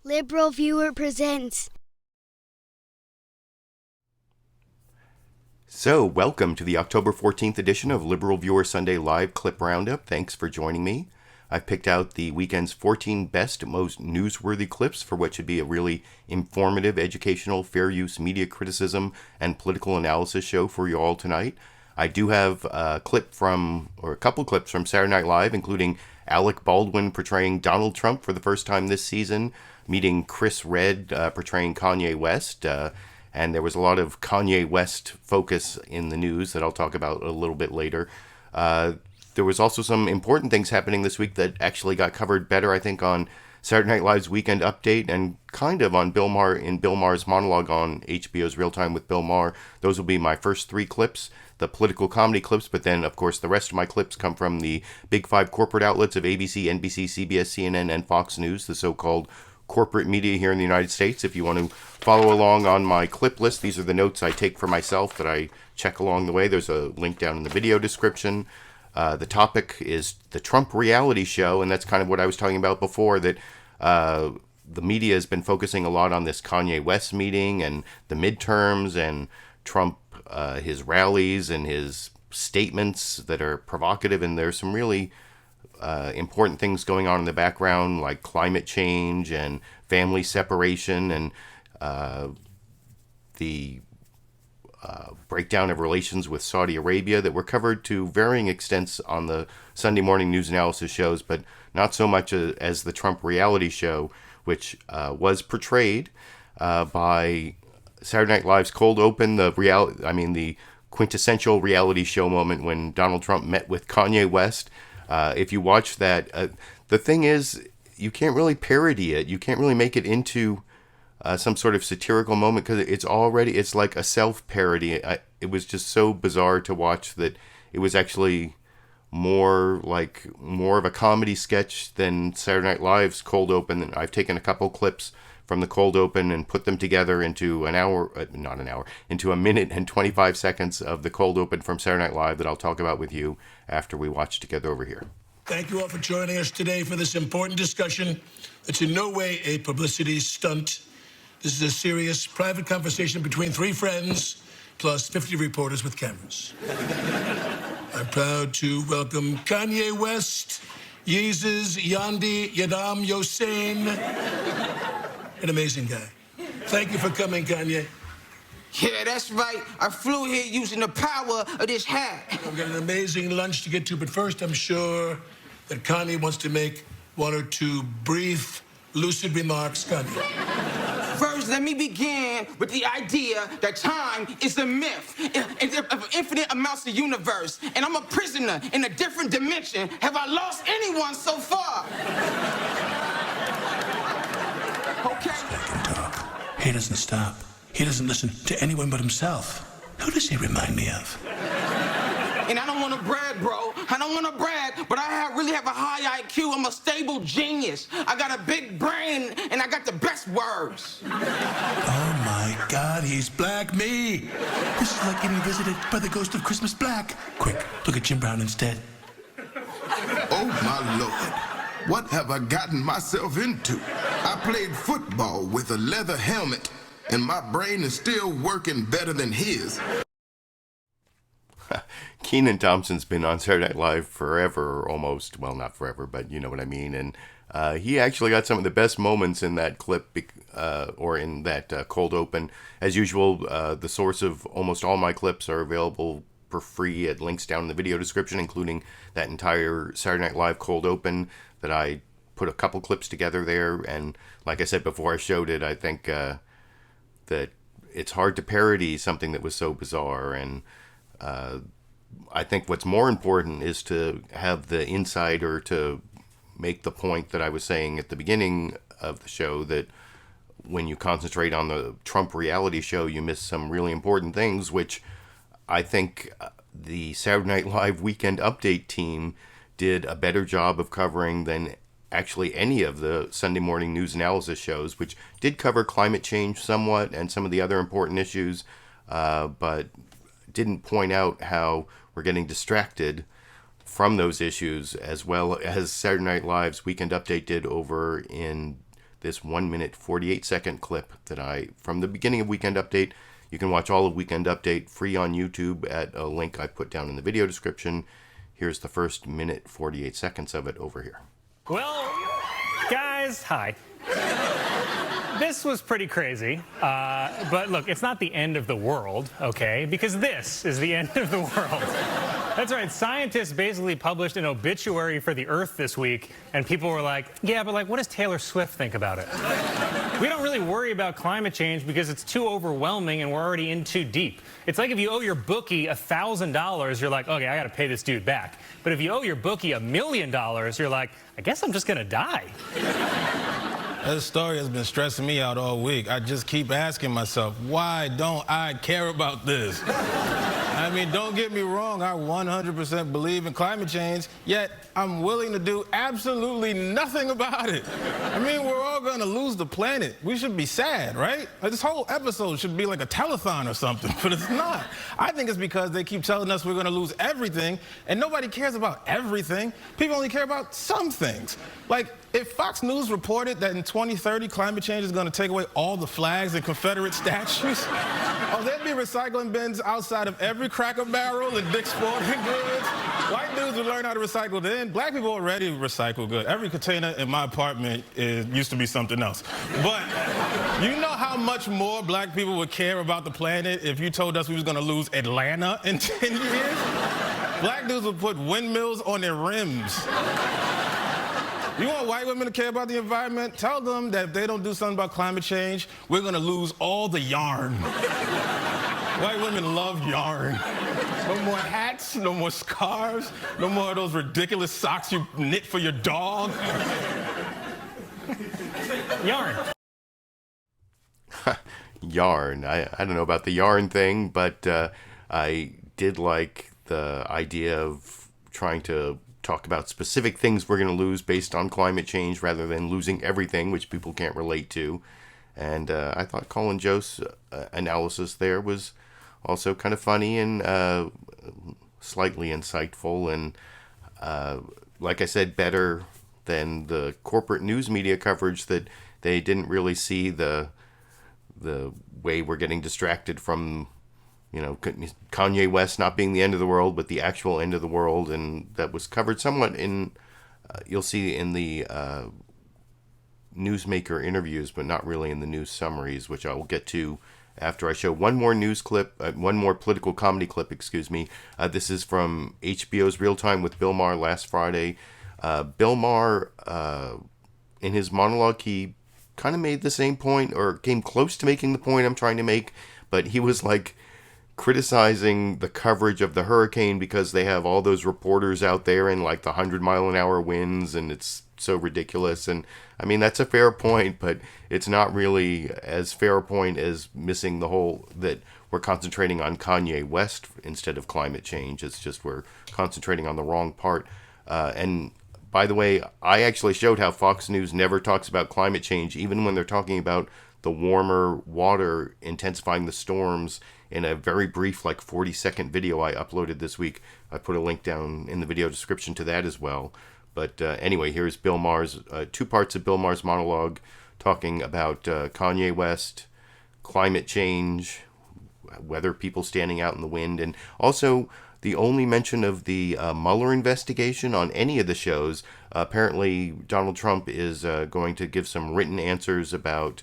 LiberalViewer presents. So, welcome to the October 14th edition of LiberalViewer Sunday Live Clip Roundup. Thanks for joining me. I've picked out the weekend's 14 best, most newsworthy clips for what should be a really informative, educational, fair use media criticism and political analysis show for you all tonight. I do have a couple clips from Saturday Night Live, including Alec Baldwin portraying Donald Trump for the first time this season, meeting Chris Redd portraying Kanye West, and there was a lot of Kanye West focus in the news that I'll talk about a little bit later. There was also some important things happening this week that actually got covered better, I think, on Saturday Night Live's Weekend Update and kind of on Bill Maher's monologue on HBO's Real Time with Bill Maher. Those will be my first three clips, the political comedy clips, but then, of course, the rest of my clips come from the big five corporate outlets of ABC, NBC, CBS, CNN, and Fox News, the so-called corporate media here in the United States. If you want to follow along on my clip list, these are the notes I take for myself that I check along the way. There's a link down in the video description. The topic is the Trump reality show, and that's kind of what I was talking about before, that the media has been focusing a lot on this Kanye West meeting and the midterms and Trump, his rallies and his statements that are provocative, and there's some really important things going on in the background, like climate change and family separation and the breakdown of relations with Saudi Arabia that were covered to varying extents on the Sunday morning news analysis shows, but not so much as the Trump reality show, which was portrayed by Saturday Night Live's Cold Open, the quintessential reality show moment when Donald Trump met with Kanye West. If you watch that, the thing is, you can't really parody it. You can't really make it into some sort of satirical moment because it's like a self-parody. It was just so bizarre to watch that it was actually more of a comedy sketch than Saturday Night Live's Cold Open. I've taken a couple clips from the Cold Open and put them together into into a minute and 25 seconds of the Cold Open from Saturday Night Live that I'll talk about with you after we watch together over here. Thank you all for joining us today for this important discussion. It's in no way a publicity stunt. This is a serious private conversation between three friends plus 50 reporters with cameras. I'm proud to welcome Kanye West, Yeezus, Yandi, Yadam, Yosain. An amazing guy. Thank you for coming, Kanye. Yeah, that's right. I flew here using the power of this hat. I've got an amazing lunch to get to, but first I'm sure that Kanye wants to make one or two brief, lucid remarks. Kanye. First, let me begin with the idea that time is a myth of infinite amounts of universe, and I'm a prisoner in a different dimension. Have I lost anyone so far? Okay. Let him talk. He doesn't stop. He doesn't listen to anyone but himself. Who does he remind me of? And I don't want to brag, bro. I don't want to brag, but I really have a high IQ. I'm a stable genius. I got a big brain, and I got the best words. Oh, my God, he's Black Me. This is like getting visited by the ghost of Christmas Black. Quick, look at Jim Brown instead. Oh, my Lord. What have I gotten myself into? I played football with a leather helmet, and my brain is still working better than his. Kenan Thompson's been on Saturday Night Live forever, almost. Well, not forever, but you know what I mean. And he actually got some of the best moments in that clip, or in that Cold Open. As usual, the source of almost all my clips are available for free at links down in the video description, including that entire Saturday Night Live Cold Open that I put a couple clips together there. And like I said before I showed it, I think that it's hard to parody something that was so bizarre. And I think what's more important is to have the insider to make the point that I was saying at the beginning of the show, that when you concentrate on the Trump reality show, you miss some really important things, which I think the Saturday Night Live Weekend Update team did a better job of covering than actually any of the Sunday morning news analysis shows, which did cover climate change somewhat and some of the other important issues, but didn't point out how we're getting distracted from those issues, as well as Saturday Night Live's Weekend Update did over in this 1 minute 48-second clip that from the beginning of Weekend Update. You can watch all of Weekend Update free on YouTube at a link I put down in the video description. Here's the first minute 48 seconds of it over here. Well, guys, hi. This was pretty crazy, but look, it's not the end of the world, okay? Because this is the end of the world. That's right, scientists basically published an obituary for the Earth this week, and people were like, yeah, but like, what does Taylor Swift think about it? We don't really worry about climate change because it's too overwhelming and we're already in too deep. It's like if you owe your bookie $1,000, you're like, okay, I gotta pay this dude back. But if you owe your bookie $1 million, you're like, I guess I'm just gonna die. That story has been stressing me out all week. I just keep asking myself, why don't I care about this? I mean, don't get me wrong, I 100% believe in climate change, yet I'm willing to do absolutely nothing about it. I mean, we're all gonna lose the planet. We should be sad, right? Like, this whole episode should be like a telethon or something, but it's not. I think it's because they keep telling us we're gonna lose everything, and nobody cares about everything. People only care about some things. Like, if Fox News reported that in 2030 climate change is going to take away all the flags and Confederate statues, oh, there'd be recycling bins outside of every Cracker Barrel and Dick's Sporting Goods. White dudes would learn how to recycle then. Black people already recycle good. Every container in my apartment used to be something else. But you know how much more black people would care about the planet if you told us we was going to lose Atlanta in 10 years? Black dudes would put windmills on their rims. You want white women to care about the environment? Tell them that if they don't do something about climate change, we're gonna lose all the yarn. White women love yarn. No more hats, no more scarves, no more of those ridiculous socks you knit for your dog. Yarn. Yarn. I don't know about the yarn thing, but I did like the idea of trying to talk about specific things we're going to lose based on climate change rather than losing everything, which people can't relate to. And I thought Colin Jost's analysis there was also kind of funny and slightly insightful and, like I said, better than the corporate news media coverage that they didn't really see the way we're getting distracted from, you know, Kanye West not being the end of the world, but the actual end of the world. And that was covered somewhat in, you'll see in the newsmaker interviews, but not really in the news summaries, which I will get to after I show one more news clip, one more political comedy clip, excuse me. This is from HBO's Real Time with Bill Maher last Friday. Bill Maher, in his monologue, he kind of made the same point, or came close to making the point I'm trying to make, but he was like criticizing the coverage of the hurricane because they have all those reporters out there in like the 100-mile-an-hour winds, and it's so ridiculous. And I mean, that's a fair point, but it's not really as fair a point as missing the whole that we're concentrating on Kanye West instead of climate change. It's just we're concentrating on the wrong part. And by the way, I actually showed how Fox News never talks about climate change, even when they're talking about the warmer water intensifying the storms, in a very brief, like 40-second video I uploaded this week. I put a link down in the video description to that as well. But anyway, here's Bill Maher's, two parts of Bill Maher's monologue talking about Kanye West, climate change, weather people standing out in the wind, and also the only mention of the Mueller investigation on any of the shows. Apparently, Donald Trump is going to give some written answers about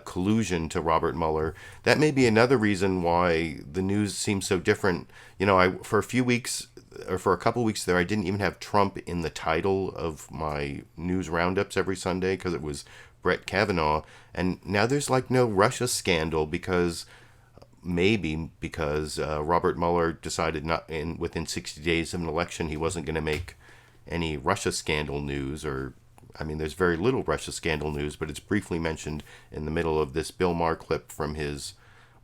collusion to Robert Mueller. That may be another reason why the news seems so different. You know, for a few weeks, or for a couple weeks there, I didn't even have Trump in the title of my news roundups every Sunday because it was Brett Kavanaugh. And now there's like no Russia scandal because Robert Mueller decided within 60 days of an election he wasn't going to make any Russia scandal news, or I mean, there's very little Russia scandal news, but it's briefly mentioned in the middle of this Bill Maher clip from his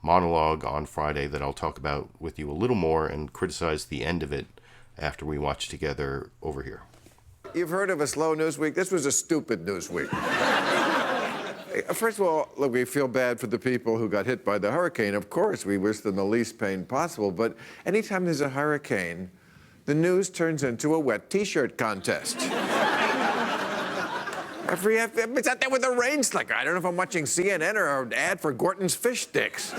monologue on Friday that I'll talk about with you a little more and criticize the end of it after we watch together over here. You've heard of a slow news week. This was a stupid news week. First of all, look, we feel bad for the people who got hit by the hurricane. Of course, we wish them the least pain possible. But anytime there's a hurricane, the news turns into a wet T-shirt contest. It's out there with a rain slicker. I don't know if I'm watching CNN or an ad for Gorton's fish sticks.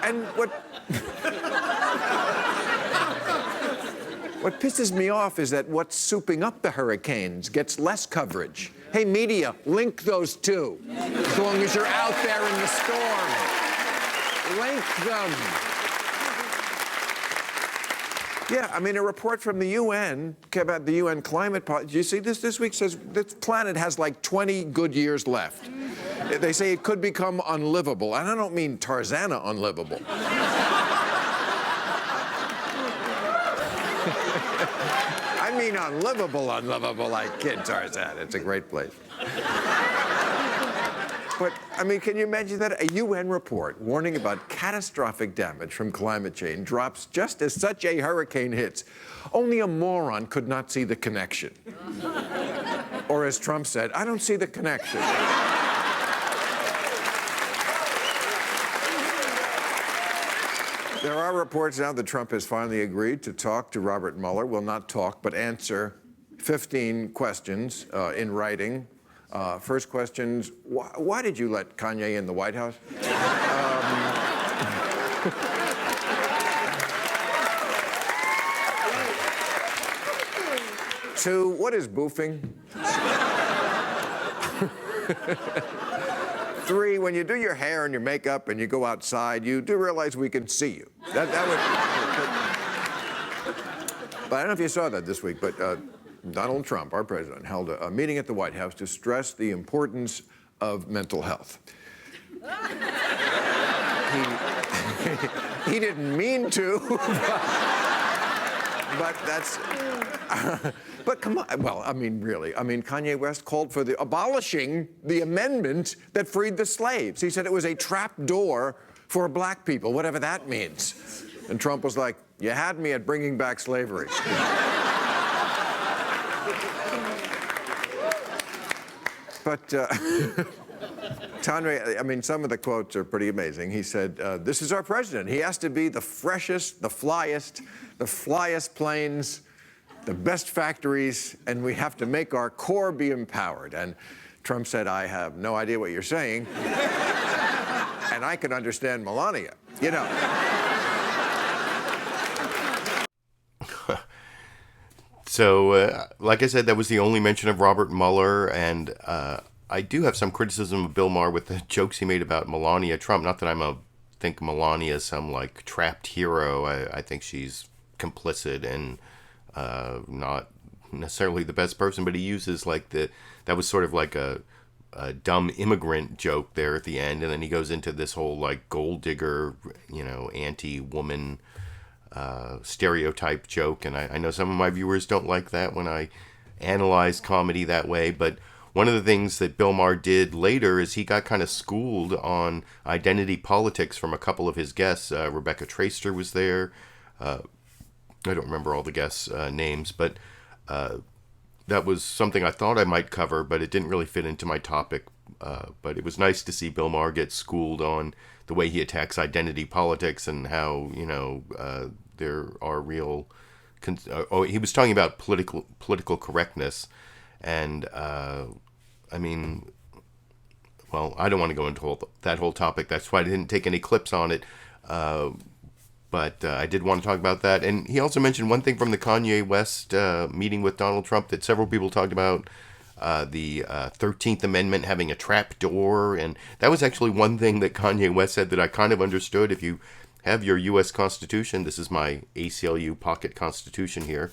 And what pisses me off is that what's souping up the hurricanes gets less coverage. Hey, media, link those two. As long as you're out there in the storm. Link them. Yeah, I mean, a report from the UN about the UN climate policy. You see, this week says this planet has like 20 good years left. They say it could become unlivable. And I don't mean Tarzana unlivable. I mean unlivable, like Kid Tarzan. It's a great place. But, I mean, can you imagine that? A UN report warning about catastrophic damage from climate change drops just as such a hurricane hits. Only a moron could not see the connection. Or as Trump said, I don't see the connection. There are reports now that Trump has finally agreed to talk to Robert Mueller. Will not talk, but answer 15 questions in writing. First questions, why did you let Kanye in the White House? 2, what is boofing? 3, when you do your hair and your makeup and you go outside, you do realize we can see you. That would... But I don't know if you saw that this week, but Donald Trump, our president, held a meeting at the White House to stress the importance of mental health. He didn't mean to, but that's... But come on, well, I mean, really. I mean, Kanye West called for abolishing the amendment that freed the slaves. He said it was a trap door for black people, whatever that means. And Trump was like, you had me at bringing back slavery. But Tanre, I mean, some of the quotes are pretty amazing. He said, this is our president. He has to be the freshest, the flyest planes, the best factories, and we have to make our core be empowered. And Trump said, I have no idea what you're saying. And I can understand Melania, you know. So, like I said, that was the only mention of Robert Mueller, and I do have some criticism of Bill Maher with the jokes he made about Melania Trump. Not that think Melania is some, like, trapped hero. I think she's complicit and not necessarily the best person, but he uses, like, that was sort of like a dumb immigrant joke there at the end, and then he goes into this whole, like, gold digger, you know, anti-woman stereotype joke, and I know some of my viewers don't like that when I analyze comedy that way, but one of the things that Bill Maher did later is he got kind of schooled on identity politics from a couple of his guests. Rebecca Traister was there. I don't remember all the guests' names, but that was something I thought I might cover, but it didn't really fit into my topic. But it was nice to see Bill Maher get schooled on the way he attacks identity politics and how, you know, there are real... he was talking about political correctness. And, I mean, well, I don't want to go into that whole topic. That's why I didn't take any clips on it. But I did want to talk about that. And he also mentioned one thing from the Kanye West meeting with Donald Trump that several people talked about, the 13th Amendment having a trap door. And that was actually one thing that Kanye West said that I kind of understood. If you have your U.S. Constitution, this is my ACLU pocket Constitution here.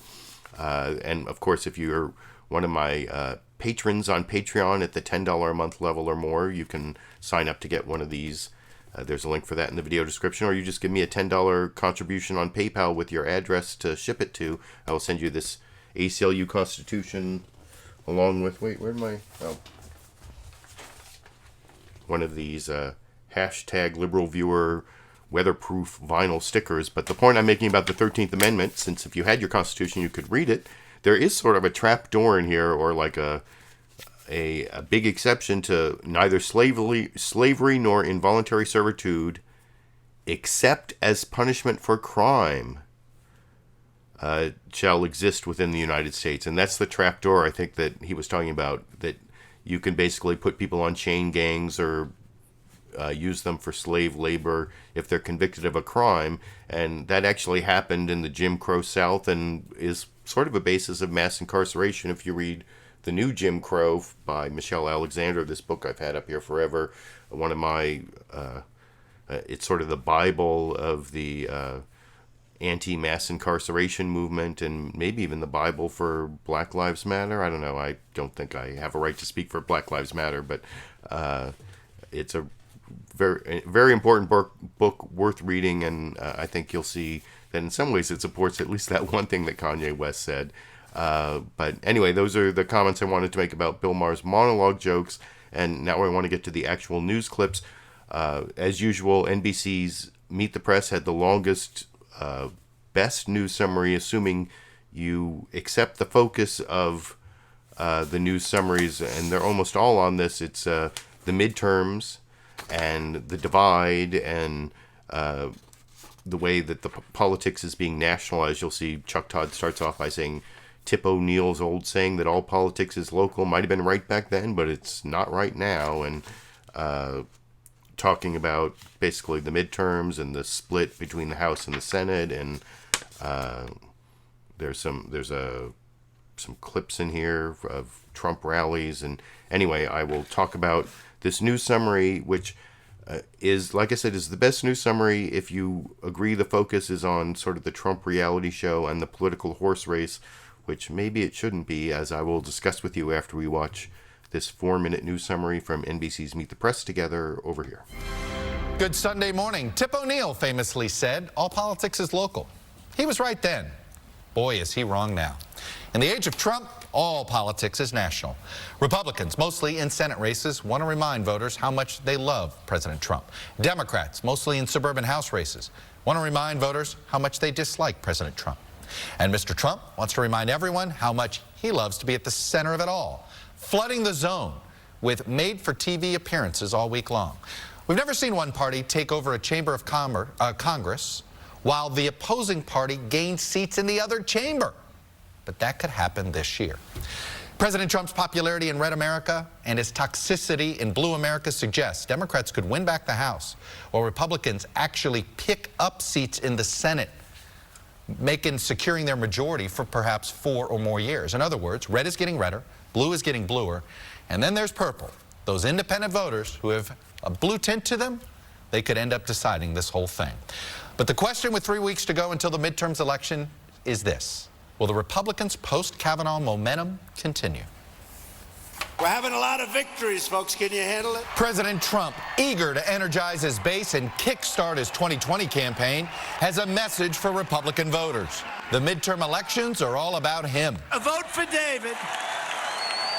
And, of course, if you're one of my patrons on Patreon at the $10 a month level or more, you can sign up to get one of these. There's a link for that in the video description, or you just give me a $10 contribution on PayPal with your address to ship it to. I will send you this ACLU Constitution along with, one of these hashtag LiberalViewer weatherproof vinyl stickers. But the point I'm making about the 13th Amendment, since if you had your Constitution, you could read it, there is sort of a trap door in here, or like a big exception to neither slavery nor involuntary servitude, except as punishment for crime. shall exist within the United States. And that's the trapdoor I think that he was talking about, that you can basically put people on chain gangs or use them for slave labor if they're convicted of a crime. And that actually happened in the Jim Crow South and is sort of a basis of mass incarceration. If you read The New Jim Crow by Michelle Alexander, this book I've had up here forever, one of my, it's sort of the Bible of the anti-mass incarceration movement, and maybe even the Bible for Black Lives Matter. I don't know. I don't think I have a right to speak for Black Lives Matter, but it's a very, very important book worth reading, and I think you'll see that in some ways it supports at least that one thing that Kanye West said. But anyway, those are the comments I wanted to make about Bill Maher's monologue jokes, and now I want to get to the actual news clips. As usual, NBC's Meet the Press had the longest, best news summary, assuming you accept the focus of the news summaries, and they're almost all on this. It's the midterms and the divide and the way that the politics is being nationalized. You'll see Chuck Todd starts off by saying Tip O'Neill's old saying that all politics is local might have been right back then, but it's not right now, and talking about basically the midterms and the split between the House and the Senate, and there's some clips in here of Trump rallies. And anyway, I will talk about this news summary, which is, like I said, is the best news summary if you agree the focus is on sort of the Trump reality show and the political horse race, which maybe it shouldn't be, as I will discuss with you after we watch this 4-minute news summary from NBC's Meet the Press together over here. Good Sunday morning. Tip O'Neill famously said, all politics is local. He was right then. Boy, is he wrong now. In the age of Trump, all politics is national. Republicans, mostly in Senate races, want to remind voters how much they love President Trump. Democrats, mostly in suburban House races, want to remind voters how much they dislike President Trump. And Mr. Trump wants to remind everyone how much he loves to be at the center of it all, flooding the zone with made-for-TV appearances all week long. We've never seen one party take over a chamber of Congress while the opposing party gains seats in the other chamber. But that could happen this year. President Trump's popularity in red America and his toxicity in blue America suggests Democrats could win back the House, while Republicans actually pick up seats in the Senate, securing their majority for perhaps 4 or more years. In other words, red is getting redder, blue is getting bluer, and then there's purple. Those independent voters who have a blue tint to them, they could end up deciding this whole thing. But the question with 3 weeks to go until the midterms election is this: will the Republicans' post-Kavanaugh momentum continue? We're having a lot of victories, folks. Can you handle it? President Trump, eager to energize his base and kickstart his 2020 campaign, has a message for Republican voters. The midterm elections are all about him. A vote for David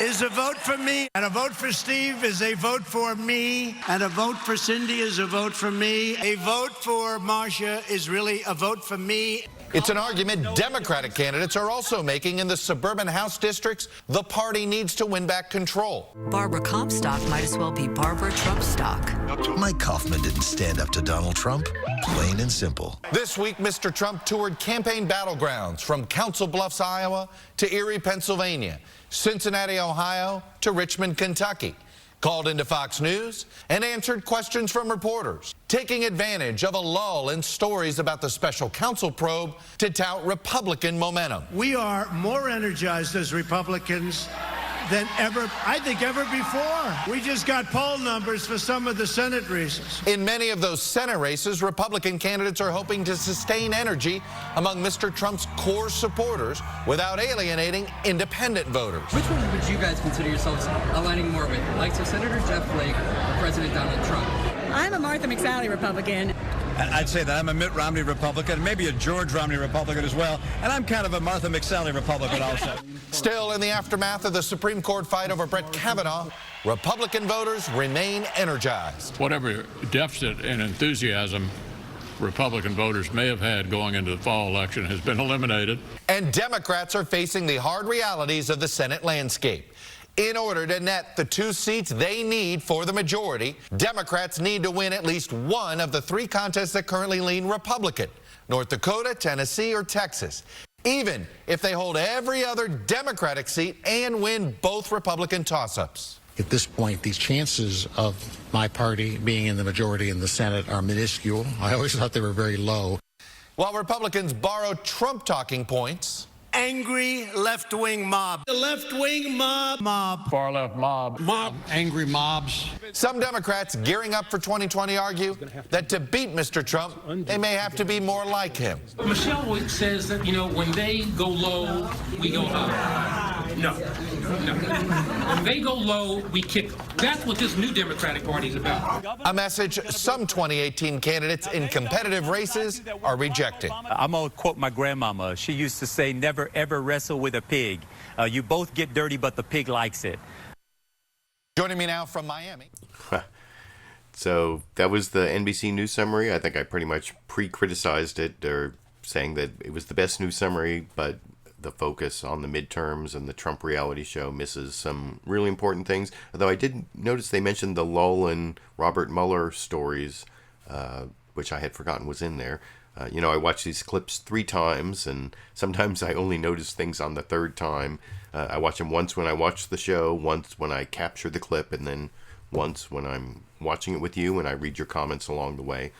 is a vote for me, and a vote for Steve is a vote for me, and a vote for Cindy is a vote for me. A vote for Marcia is really a vote for me. It's an argument Democratic candidates are also making in the suburban House districts. The party needs to win back control. Barbara Comstock might as well be Barbara Trump stock. Mike Kaufman didn't stand up to Donald Trump. Plain and simple. This week, Mr. Trump toured campaign battlegrounds from Council Bluffs, Iowa to Erie, Pennsylvania, Cincinnati, Ohio to Richmond, Kentucky. Called into Fox News and answered questions from reporters, taking advantage of a lull in stories about the special counsel probe to tout Republican momentum. We are more energized as Republicans than ever, I think, ever before. We just got poll numbers for some of the Senate races. In many of those Senate races, Republican candidates are hoping to sustain energy among Mr. Trump's core supporters without alienating independent voters. Which one would you guys consider yourselves aligning more with, likes of Senator Jeff Flake or President Donald Trump? I'm a Martha McSally Republican. I'd say that I'm a Mitt Romney Republican, maybe a George Romney Republican as well, and I'm kind of a Martha McSally Republican also. Still, in the aftermath of the Supreme Court fight over Brett Kavanaugh, Republican voters remain energized. Whatever deficit and enthusiasm Republican voters may have had going into the fall election has been eliminated. And Democrats are facing the hard realities of the Senate landscape. In order to net the 2 seats they need for the majority, Democrats need to win at least one of the 3 contests that currently lean Republican: North Dakota, Tennessee, or Texas. even if they hold every other Democratic seat and win both Republican toss-ups. At this point, the chances of my party being in the majority in the Senate are minuscule. I always thought they were very low. While Republicans borrow Trump talking points, Angry left-wing mob. The left-wing mob. Mob. Far left mob. Mob. Angry mobs. some Democrats gearing up for 2020 argue that to beat Mr. Trump, they may have to be more like him. Michelle says that, when they go low, we go high. No. When they go low, we kick them. That's what this new Democratic Party is about. A message some 2018 candidates in competitive races are rejecting. I'm going to quote my grandmama. She used to say, never ever wrestle with a pig. You both get dirty, but the pig likes it. Joining me now from Miami. So that was the NBC News summary. I think I pretty much pre-criticized it, or saying that it was the best news summary, but the focus on the midterms and the Trump reality show misses some really important things. Although I did notice they mentioned the Lull and Robert Mueller stories, which I had forgotten was in there. I watch these clips 3 times, and sometimes I only notice things on the 3rd time. I watch them once when I watch the show, once when I capture the clip, and then once when I'm watching it with you and I read your comments along the way.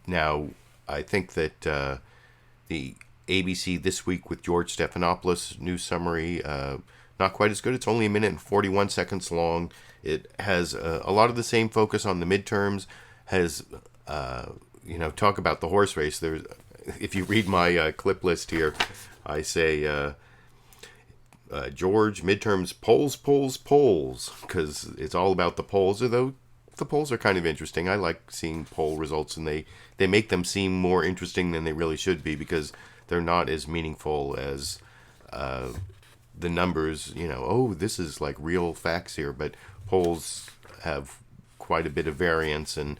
Now, I think that the ABC This Week with George Stephanopoulos news summary, not quite as good. It's only 1 minute and 41 seconds long. It has a lot of the same focus on the midterms, has talk about the horse race. There's, if you read my clip list here, I say, George, midterms, polls, because it's all about the polls, although the polls are kind of interesting. I like seeing poll results, and they make them seem more interesting than they really should be, because they're not as meaningful as the numbers, this is like real facts here, but polls have quite a bit of variance. And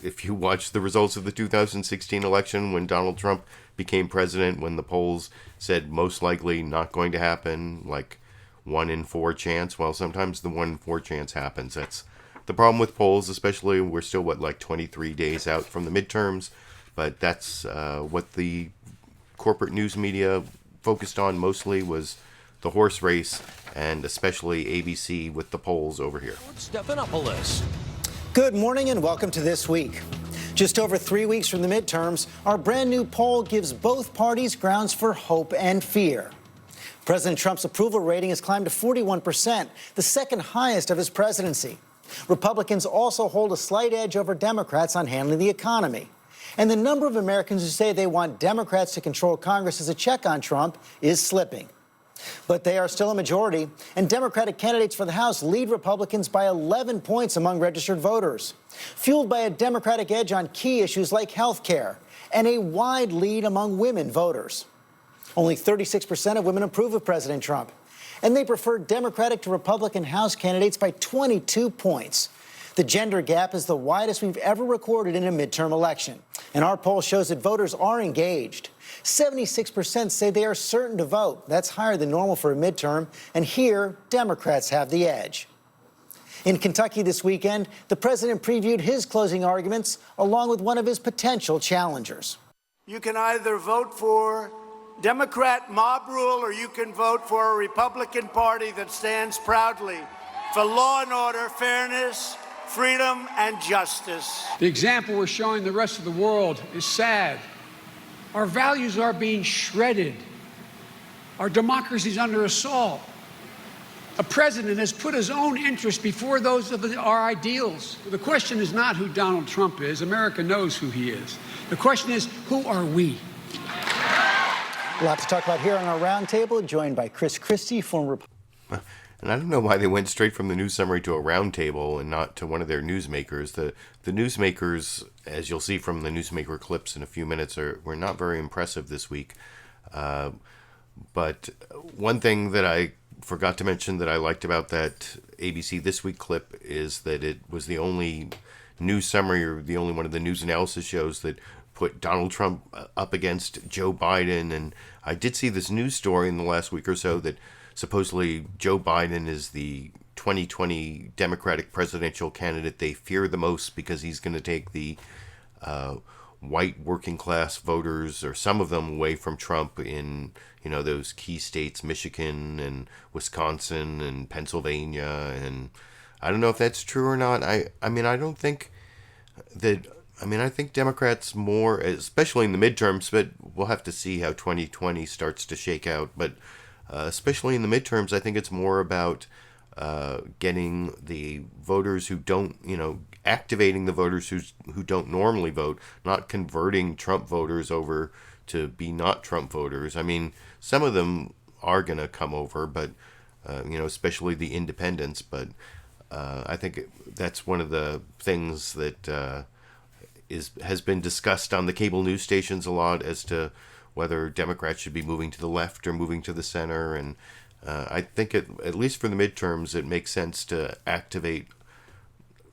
if you watch the results of the 2016 election, when Donald Trump became president, when the polls said most likely not going to happen, like 1 in 4 chance, well, sometimes the 1 in 4 chance happens. That's the problem with polls, especially we're still, 23 days out from the midterms, but that's what the corporate news media focused on mostly, was the horse race, and especially ABC with the polls over here. Stephanopoulos. Good morning and welcome to This Week. Just over 3 weeks from the midterms, our brand new poll gives both parties grounds for hope and fear. President Trump's approval rating has climbed to 41%, the second highest of his presidency. Republicans also hold a slight edge over Democrats on handling the economy. And the number of Americans who say they want Democrats to control Congress as a check on Trump is slipping. But they are still a majority, and Democratic candidates for the House lead Republicans by 11 points among registered voters, fueled by a Democratic edge on key issues like health care and a wide lead among women voters. Only 36% of women approve of President Trump, and they prefer Democratic to Republican House candidates by 22 points. The gender gap is the widest we've ever recorded in a midterm election, and our poll shows that voters are engaged. 76% say they are certain to vote. That's higher than normal for a midterm, and here, Democrats have the edge. In Kentucky this weekend, the president previewed his closing arguments along with one of his potential challengers. You can either vote for Democrat mob rule, or you can vote for a Republican Party that stands proudly for law and order, fairness, freedom, and justice. The example we're showing the rest of the world is sad. Our values are being shredded. Our democracy is under assault. A president has put his own interests before those of our ideals. The question is not who Donald Trump is. America knows who he is. The question is, who are we? A lot to talk about here on our roundtable, joined by Chris Christie, former... And I don't know why they went straight from the news summary to a roundtable and not to one of their newsmakers. The newsmakers, as you'll see from the newsmaker clips in a few minutes, were not very impressive this week. But one thing that I forgot to mention that I liked about that ABC This Week clip is that it was the only news summary, or the only one of the news analysis shows that put Donald Trump up against Joe Biden. And I did see this news story in the last week or so that supposedly Joe Biden is the 2020 Democratic presidential candidate they fear the most, because he's going to take the white working class voters, or some of them, away from Trump in, those key states, Michigan and Wisconsin and Pennsylvania. And I don't know if that's true or not. I don't think that. I think Democrats more, especially in the midterms, but we'll have to see how 2020 starts to shake out. But especially in the midterms, I think it's more about getting the voters who don't, activating the voters who don't normally vote, not converting Trump voters over to be not Trump voters. I mean, some of them are going to come over, but, especially the independents. But I think that's one of the things that has been discussed on the cable news stations a lot as to whether Democrats should be moving to the left or moving to the center. And I think at least for the midterms, it makes sense to activate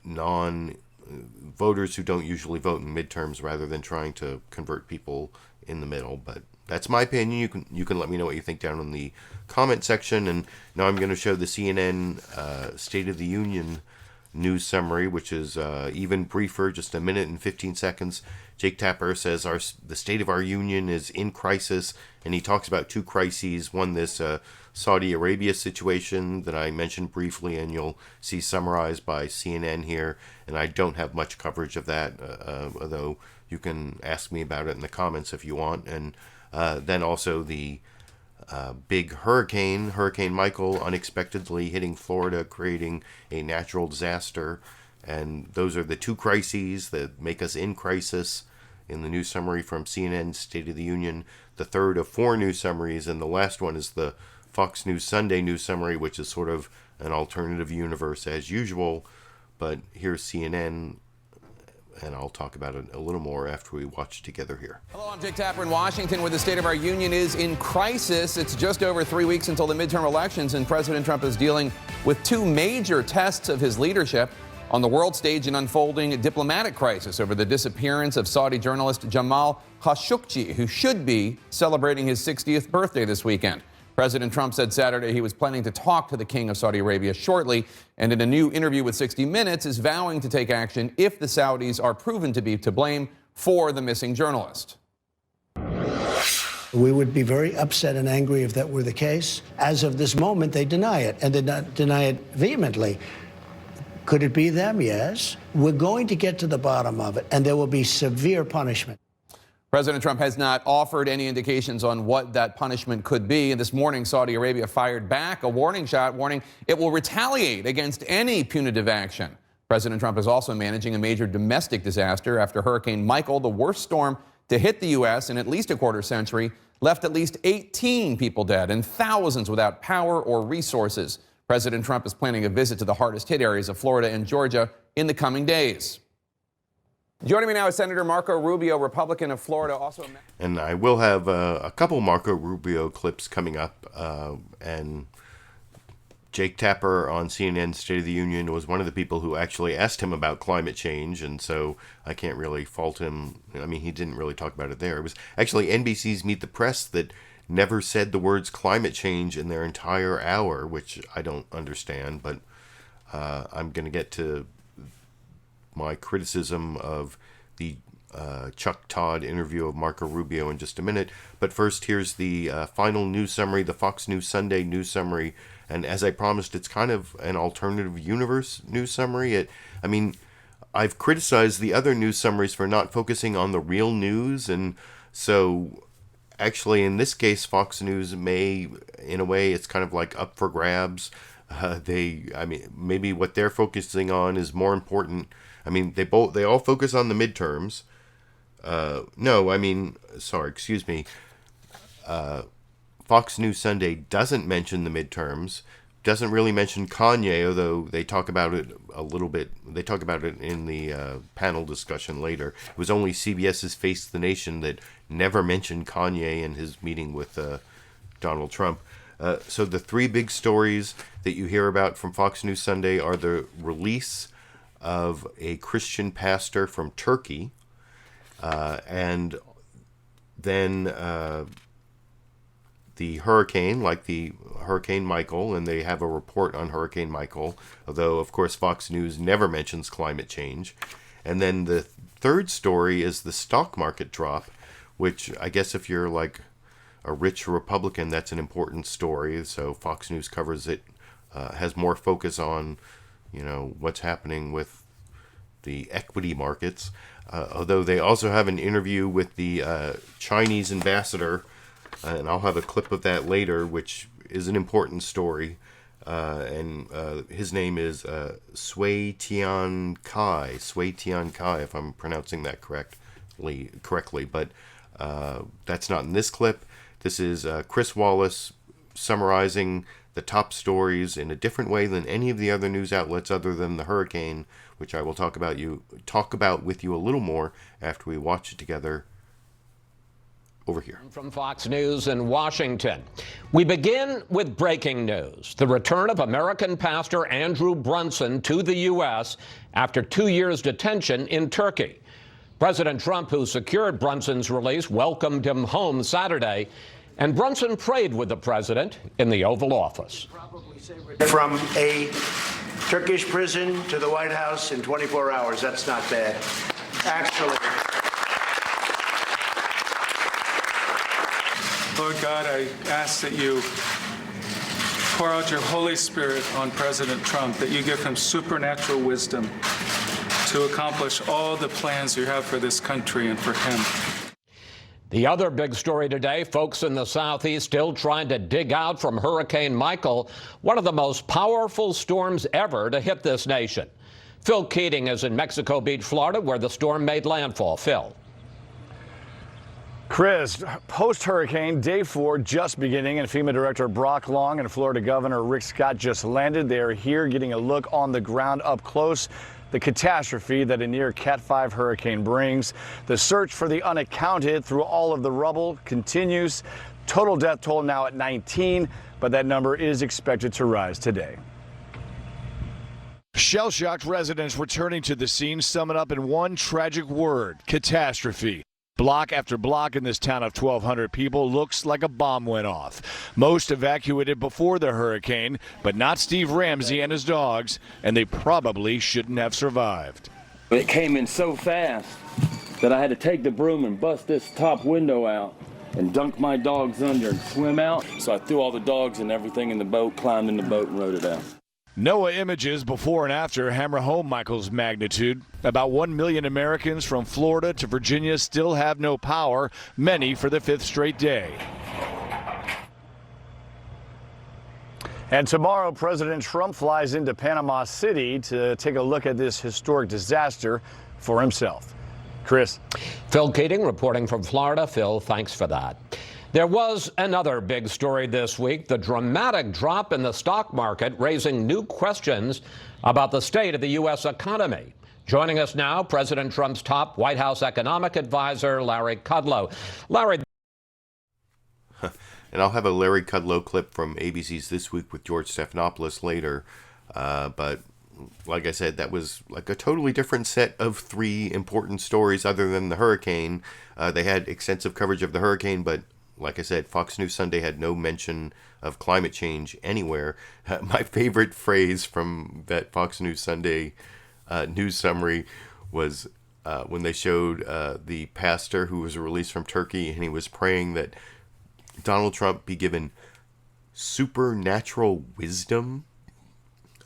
non-voters who don't usually vote in midterms rather than trying to convert people in the middle. But that's my opinion. You can let me know what you think down in the comment section. And now I'm going to show the CNN State of the Union news summary, which is even briefer, just a minute and 15 seconds. Jake Tapper says the state of our union is in crisis, and he talks about two crises. One, this Saudi Arabia situation that I mentioned briefly, and you'll see summarized by CNN here. And I don't have much coverage of that, although you can ask me about it in the comments if you want. And then also the big Hurricane Michael, unexpectedly hitting Florida, creating a natural disaster. And those are the two crises that make us in crisis in the news summary from CNN State of the Union. The third of four news summaries, and the last one is the Fox News Sunday news summary, which is sort of an alternative universe as usual. But here's CNN, and I'll talk about it a little more after we watch together here. Hello, I'm Jake Tapper in Washington, where the state of our union is in crisis. It's just over 3 weeks until the midterm elections, and President Trump is dealing with two major tests of his leadership. On the world stage, an unfolding diplomatic crisis over the disappearance of Saudi journalist Jamal Khashoggi, who should be celebrating his 60th birthday this weekend. President Trump said Saturday he was planning to talk to the King of Saudi Arabia shortly, and in a new interview with 60 Minutes is vowing to take action if the Saudis are proven to be to blame for the missing journalist. We would be very upset and angry if that were the case. As of this moment, they deny it, and they deny it vehemently. Could it be them? Yes. We're going to get to the bottom of it, and there will be severe punishment. President Trump has not offered any indications on what that punishment could be. And this morning, Saudi Arabia fired back a warning shot, warning it will retaliate against any punitive action. President Trump is also managing a major domestic disaster after Hurricane Michael, the worst storm to hit the U.S. in at least a quarter century, left at least 18 people dead and thousands without power or resources. President Trump is planning a visit to the hardest hit areas of Florida and Georgia in the coming days. Joining me now is Senator Marco Rubio, Republican of Florida. And I will have a couple Marco Rubio clips coming up. And Jake Tapper on CNN State of the Union was one of the people who actually asked him about climate change. And so I can't really fault him. I mean, he didn't really talk about it there. It was actually NBC's Meet the Press that never said the words climate change in their entire hour, which I don't understand. But I'm going to get to my criticism of the Chuck Todd interview of Marco Rubio in just a minute. But first, here's the final news summary, the Fox News Sunday news summary. And as I promised, it's kind of an alternative universe news summary. I've criticized the other news summaries for not focusing on the real news. And so actually, in this case, Fox News may, in a way, it's kind of like up for grabs. Maybe what they're focusing on is more important. They all focus on the midterms. Fox News Sunday doesn't mention the midterms, doesn't really mention Kanye, although they talk about it a little bit. They talk about it in the panel discussion later. It was only CBS's Face the Nation that never mentioned Kanye in his meeting with Donald Trump. So the three big stories that you hear about from Fox News Sunday are the release of a Christian pastor from Turkey, and then the hurricane, like the Hurricane Michael, and they have a report on Hurricane Michael, although, of course, Fox News never mentions climate change. And then the third story is the stock market drop, which I guess if you're like a rich Republican, that's an important story. So Fox News covers it, has more focus on, what's happening with the equity markets. Although they also have an interview with the Chinese ambassador, and I'll have a clip of that later, which is an important story. And his name is Tiankai, if I'm pronouncing that correctly. But that's not in this clip. This is Chris Wallace summarizing the top stories in a different way than any of the other news outlets other than the hurricane, which I will talk about with you a little more after we watch it together over here. From Fox News in Washington. We begin with breaking news. The return of American pastor Andrew Brunson to the U.S. after 2 years detention in Turkey. President Trump, who secured Brunson's release, welcomed him home Saturday, and Brunson prayed with the president in the Oval Office. From a Turkish prison to the White House in 24 hours, that's not bad. Actually. Lord God, I ask that you pour out your Holy Spirit on President Trump, that you give him supernatural wisdom to accomplish all the plans you have for this country and for him. The other big story today, folks in the Southeast still trying to dig out from Hurricane Michael, one of the most powerful storms ever to hit this nation. Phil Keating is in Mexico Beach, Florida, where the storm made landfall. Phil. Chris, post-hurricane, day 4 just beginning, and FEMA Director Brock Long and Florida Governor Rick Scott just landed. They are here getting a look on the ground up close. The catastrophe that a near Cat 5 hurricane brings. The search for the unaccounted through all of the rubble continues. Total death toll now at 19, but that number is expected to rise today. Shell-shocked residents returning to the scene sum it up in one tragic word: catastrophe. Block after block in this town of 1,200 people looks like a bomb went off. Most evacuated before the hurricane, but not Steve Ramsey and his dogs, and they probably shouldn't have survived. It came in so fast that I had to take the broom and bust this top window out and dunk my dogs under and swim out. So I threw all the dogs and everything in the boat, climbed in the boat, and rode it out. NOAA images before and after hammer home Michael's magnitude. About 1 million Americans from Florida to Virginia still have no power, many for the 5th straight day. And tomorrow, President Trump flies into Panama City to take a look at this historic disaster for himself. Chris. Phil Keating reporting from Florida. Phil, thanks for that. There was another big story this week, the dramatic drop in the stock market, raising new questions about the state of the U.S. economy. Joining us now, President Trump's top White House economic advisor, Larry Kudlow. Larry. And I'll have a Larry Kudlow clip from ABC's This Week with George Stephanopoulos later. But like I said, that was like a totally different set of 3 important stories other than the hurricane. They had extensive coverage of the hurricane, but like I said, Fox News Sunday had no mention of climate change anywhere. My favorite phrase from that Fox News Sunday news summary was when they showed the pastor who was released from Turkey, and he was praying that Donald Trump be given supernatural wisdom.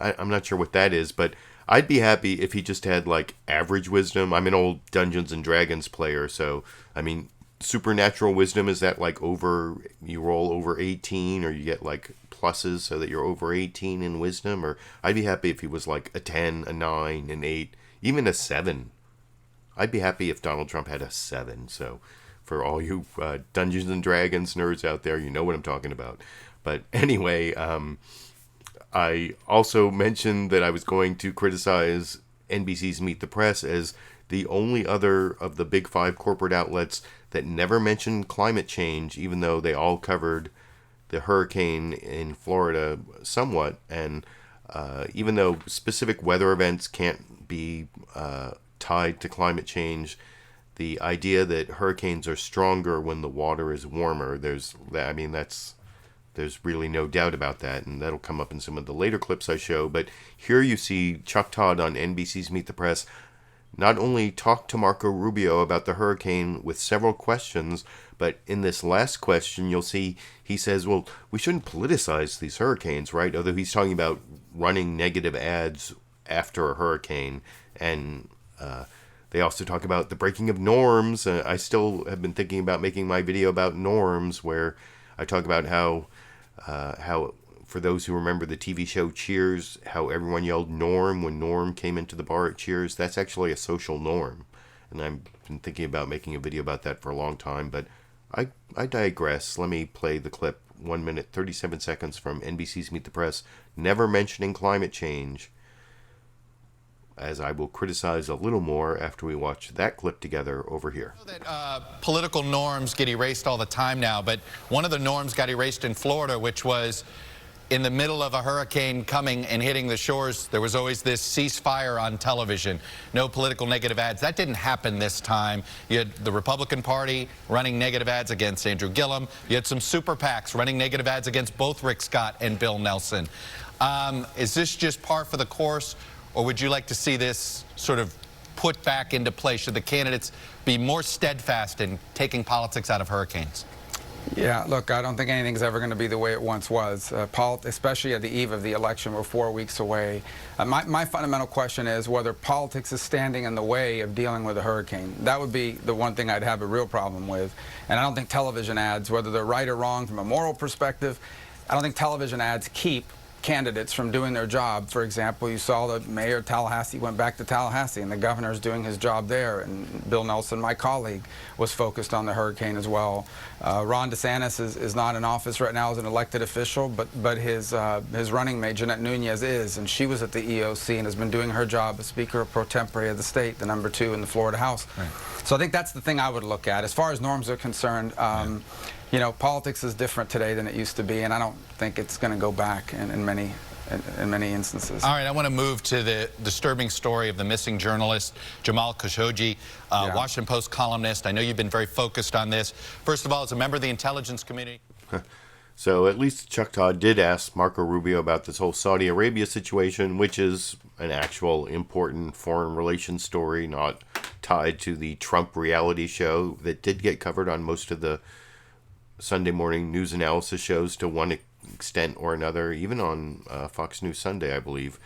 I'm not sure what that is, but I'd be happy if he just had like average wisdom. I'm an old Dungeons and Dragons player, so I mean, supernatural wisdom, is that like you roll over 18, or you get like pluses so that you're over 18 in wisdom? Or I'd be happy if he was like a 10, a 9, an 8, even a 7. I'd be happy if Donald Trump had a 7. So for all you Dungeons and Dragons nerds out there, you know what I'm talking about. But anyway, I also mentioned that I was going to criticize NBC's Meet the Press as the only other of the big 5 corporate outlets that never mentioned climate change, even though they all covered the hurricane in Florida somewhat. And even though specific weather events can't be tied to climate change, the idea that hurricanes are stronger when the water is warmer, there's really no doubt about that, and that'll come up in some of the later clips I show. But here you see Chuck Todd on NBC's Meet the Press not only talked to Marco Rubio about the hurricane with several questions, but in this last question, you'll see he says, well, we shouldn't politicize these hurricanes, right? Although he's talking about running negative ads after a hurricane. And they also talk about the breaking of norms. I still have been thinking about making my video about norms, where I talk about how for those who remember the TV show Cheers, how everyone yelled Norm when Norm came into the bar at Cheers. That's actually a social norm. And I've been thinking about making a video about that for a long time, but I digress. Let me play the clip, 1 minute, 37 seconds from NBC's Meet the Press, never mentioning climate change, as I will criticize a little more after we watch that clip together over here. Political norms get erased all the time now, but one of the norms got erased in Florida, which was in the middle of a hurricane coming and hitting the shores, there was always this ceasefire on television. No political negative ads. That didn't happen this time. You had the Republican Party running negative ads against Andrew Gillum. You had some super PACs running negative ads against both Rick Scott and Bill Nelson. Is this just par for the course, or would you like to see this sort of put back into place? Should the candidates be more steadfast in taking politics out of hurricanes? Yeah, look, I don't think anything's ever going to be the way it once was, especially at the eve of the election. We're 4 weeks away. My fundamental question is whether politics is standing in the way of dealing with a hurricane. That would be the one thing I'd have a real problem with. And I don't think television ads, whether they're right or wrong from a moral perspective, I don't think television ads keep candidates from doing their job. For example, you saw the mayor of Tallahassee went back to Tallahassee, and the governor's doing his job there. And Bill Nelson, my colleague, was focused on the hurricane as well. Ron DeSantis is not in office right now as an elected official, but his running mate, Jeanette Nunez, is, and she was at the EOC and has been doing her job as Speaker pro tempore of the state, the #2 in the Florida House. Right. So I think that's the thing I would look at. As far as norms are concerned, you know, politics is different today than it used to be, and I don't think it's going to go back in many instances. All right, I want to move to the disturbing story of the missing journalist, Jamal Khashoggi, Washington Post columnist. I know you've been very focused on this. First of all, as a member of the intelligence community. So at least Chuck Todd did ask Marco Rubio about this whole Saudi Arabia situation, which is an actual important foreign relations story, not tied to the Trump reality show that did get covered on most of the Sunday morning news analysis shows to one extent or another, even on Fox News Sunday, I believe.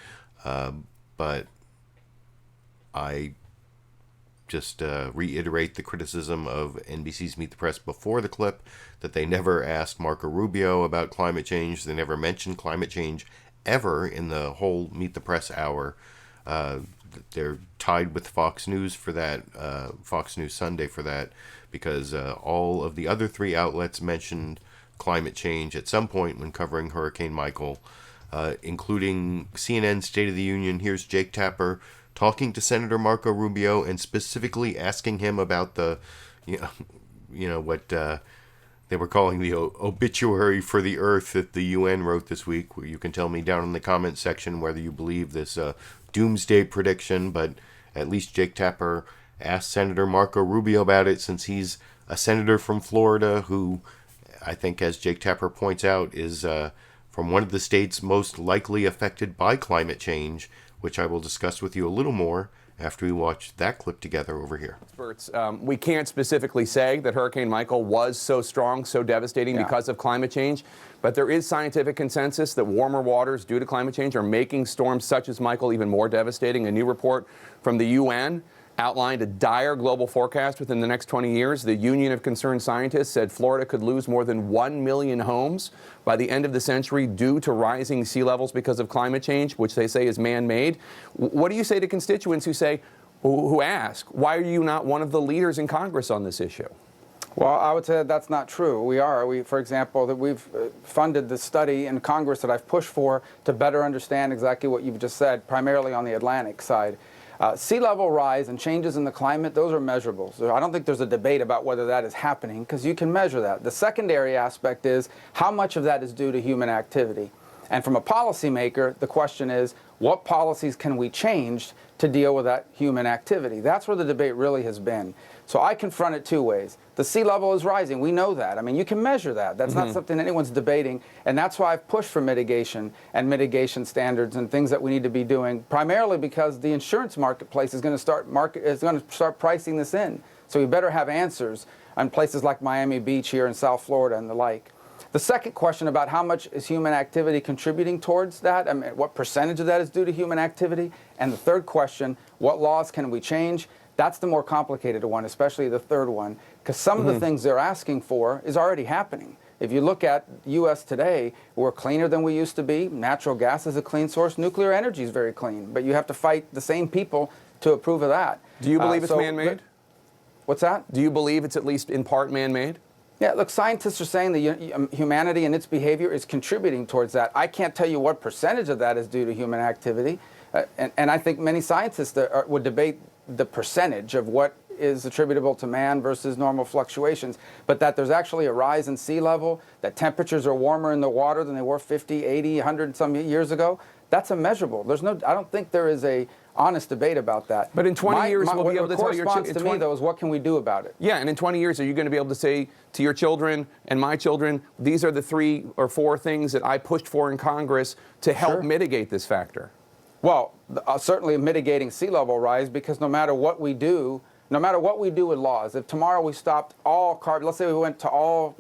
But I just reiterate the criticism of NBC's Meet the Press before the clip, that they never asked Marco Rubio about climate change. They never mentioned climate change ever in the whole Meet the Press hour. They're tied with Fox News for that, Fox News Sunday for that, because all of the other three outlets mentioned climate change at some point when covering Hurricane Michael, including CNN State of the Union. Here's Jake Tapper talking to Senator Marco Rubio and specifically asking him about the, you know what they were calling the obituary for the Earth that the UN wrote this week. Where you can tell me down in the comments section whether you believe this doomsday prediction, but at least Jake Tapper asked Senator Marco Rubio about it, since he's a senator from Florida who, I think, as Jake Tapper points out, is from one of the states most likely affected by climate change, which I will discuss with you a little more after we watch that clip together over here. Experts, we can't specifically say that Hurricane Michael was so strong, so devastating because of climate change, but there is scientific consensus that warmer waters due to climate change are making storms such as Michael even more devastating. A new report from the UN outlined a dire global forecast within the next 20 years. The Union of Concerned Scientists said Florida could lose more than 1 million homes by the end of the century due to rising sea levels because of climate change, which they say is man-made. What do you say to constituents who ask, why are you not one of the leaders in Congress on this issue? Well, I would say that that's not true. We are. For example, that we've funded the study in Congress that I've pushed for to better understand exactly what you've just said, primarily on the Atlantic side. Sea level rise and changes in the climate, those are measurable. So I don't think there's a debate about whether that is happening, because you can measure that. The secondary aspect is how much of that is due to human activity. And from a policymaker, the question is, what policies can we change to deal with that human activity? That's where the debate really has been. So I confront it two ways. The sea level is rising. We know that. I mean, you can measure that. That's not something anyone's debating. And that's why I've pushed for mitigation and mitigation standards and things that we need to be doing, primarily because the insurance marketplace is going to start pricing this in. So we better have answers on places like Miami Beach here in South Florida and the like. The second question about how much is human activity contributing towards that, I mean, what percentage of that is due to human activity? And the third question, what laws can we change? That's the more complicated one, especially the third one, because some of the things they're asking for is already happening. If you look at U.S. today, we're cleaner than we used to be. Natural gas is a clean source. Nuclear energy is very clean. But you have to fight the same people to approve of that. Do you believe it's man-made? What's that? Do you believe it's at least in part man-made? Yeah, look, scientists are saying that humanity and its behavior is contributing towards that. I can't tell you what percentage of that is due to human activity. And I think many scientists would debate the percentage of what is attributable to man versus normal fluctuations, but that there's actually a rise in sea level, that temperatures are warmer in the water than they were 50, 80, 100 some years ago, that's immeasurable. I don't think there is a honest debate about that. But in 20 years, we'll be able to tell your children. To me, though, is what can we do about it? Yeah, and in 20 years, are you going to be able to say to your children and my children, these are the 3 or 4 things that I pushed for in Congress to help mitigate this factor? Well, certainly mitigating sea level rise, because no matter what we do with laws, if tomorrow we stopped all carbon, let's say we went to all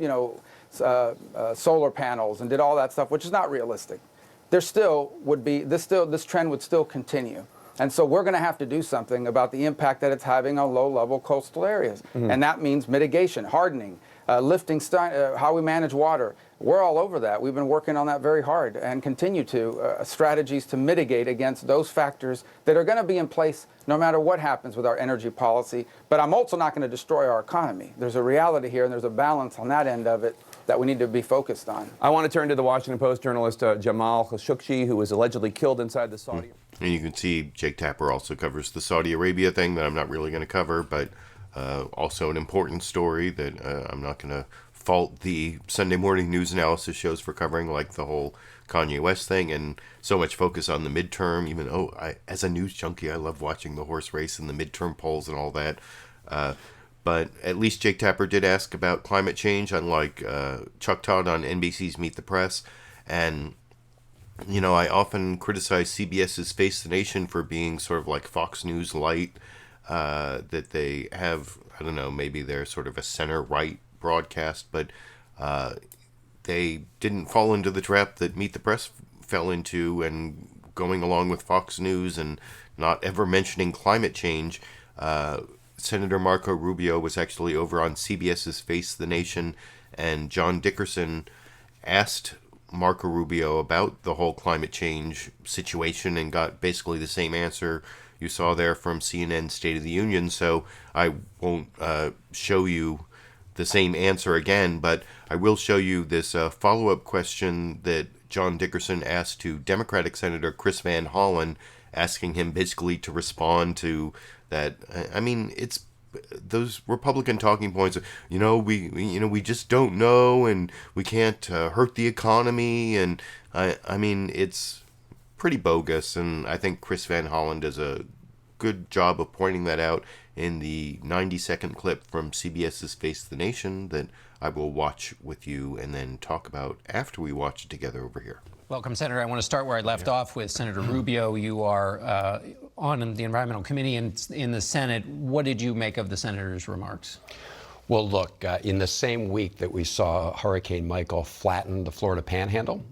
solar panels and did all that stuff, which is not realistic, there still would be this trend would still continue. And so we're going to have to do something about the impact that it's having on low-level coastal areas. And that means mitigation, hardening, lifting, how we manage water. We're all over that. We've been working on that very hard and continue to, strategies to mitigate against those factors that are going to be in place no matter what happens with our energy policy. But I'm also not going to destroy our economy. There's a reality here, and there's a balance on that end of it that we need to be focused on. I want to turn to the Washington Post journalist Jamal Khashoggi, who was allegedly killed inside the Saudi. And you can see Jake Tapper also covers the Saudi Arabia thing that I'm not really going to cover, but also an important story that I'm not going to fault the Sunday morning news analysis shows for covering, like the whole Kanye West thing, and so much focus on the midterm, even though as a news junkie, I love watching the horse race and the midterm polls and all that. But at least Jake Tapper did ask about climate change, unlike Chuck Todd on NBC's Meet the Press. And, you know, I often criticize CBS's Face the Nation for being sort of like Fox News light, that they have, I don't know, maybe they're sort of a center-right broadcast, but they didn't fall into the trap that Meet the Press fell into, and going along with Fox News and not ever mentioning climate change. Senator Marco Rubio was actually over on CBS's Face the Nation, and John Dickerson asked Marco Rubio about the whole climate change situation and got basically the same answer you saw there from CNN's State of the Union. So I won't show you the same answer again, but I will show you this follow-up question that John Dickerson asked to Democratic Senator Chris Van Hollen, asking him basically to respond to that. I mean, it's those Republican talking points of, we just don't know, and we can't hurt the economy, and I mean, it's pretty bogus, and I think Chris Van Hollen does a good job of pointing that out in the 90-second clip from CBS's Face the Nation that I will watch with you and then talk about after we watch it together over here. Welcome, Senator. I want to start where I left off with Senator Rubio. You are on the Environmental Committee in the Senate. What did you make of the senator's remarks? Well, look, in the same week that we saw Hurricane Michael flatten the Florida Panhandle,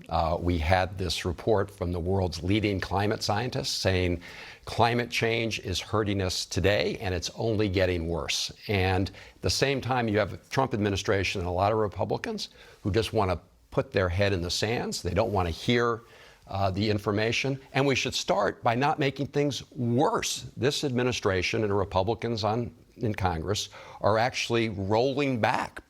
we had this report from the world's leading climate scientists saying climate change is hurting us today, and it's only getting worse. And at the same time, you have the Trump administration and a lot of Republicans who just want to put their head in the sands. They don't want to hear the information. And we should start by not making things worse. This administration and Republicans in Congress are actually rolling back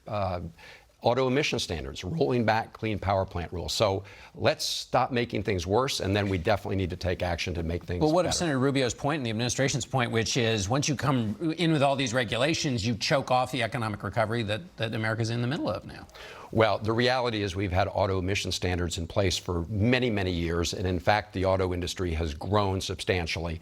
auto emission standards, rolling back clean power plant rules. So let's stop making things worse, and then we definitely need to take action to make things Well, what better. of Senator Rubio's point and the administration's point, which is once you come in with all these regulations, you choke off the economic recovery that America's in the middle of now? Well, the reality is we've had auto emission standards in place for many, many years, and in fact, the auto industry has grown substantially.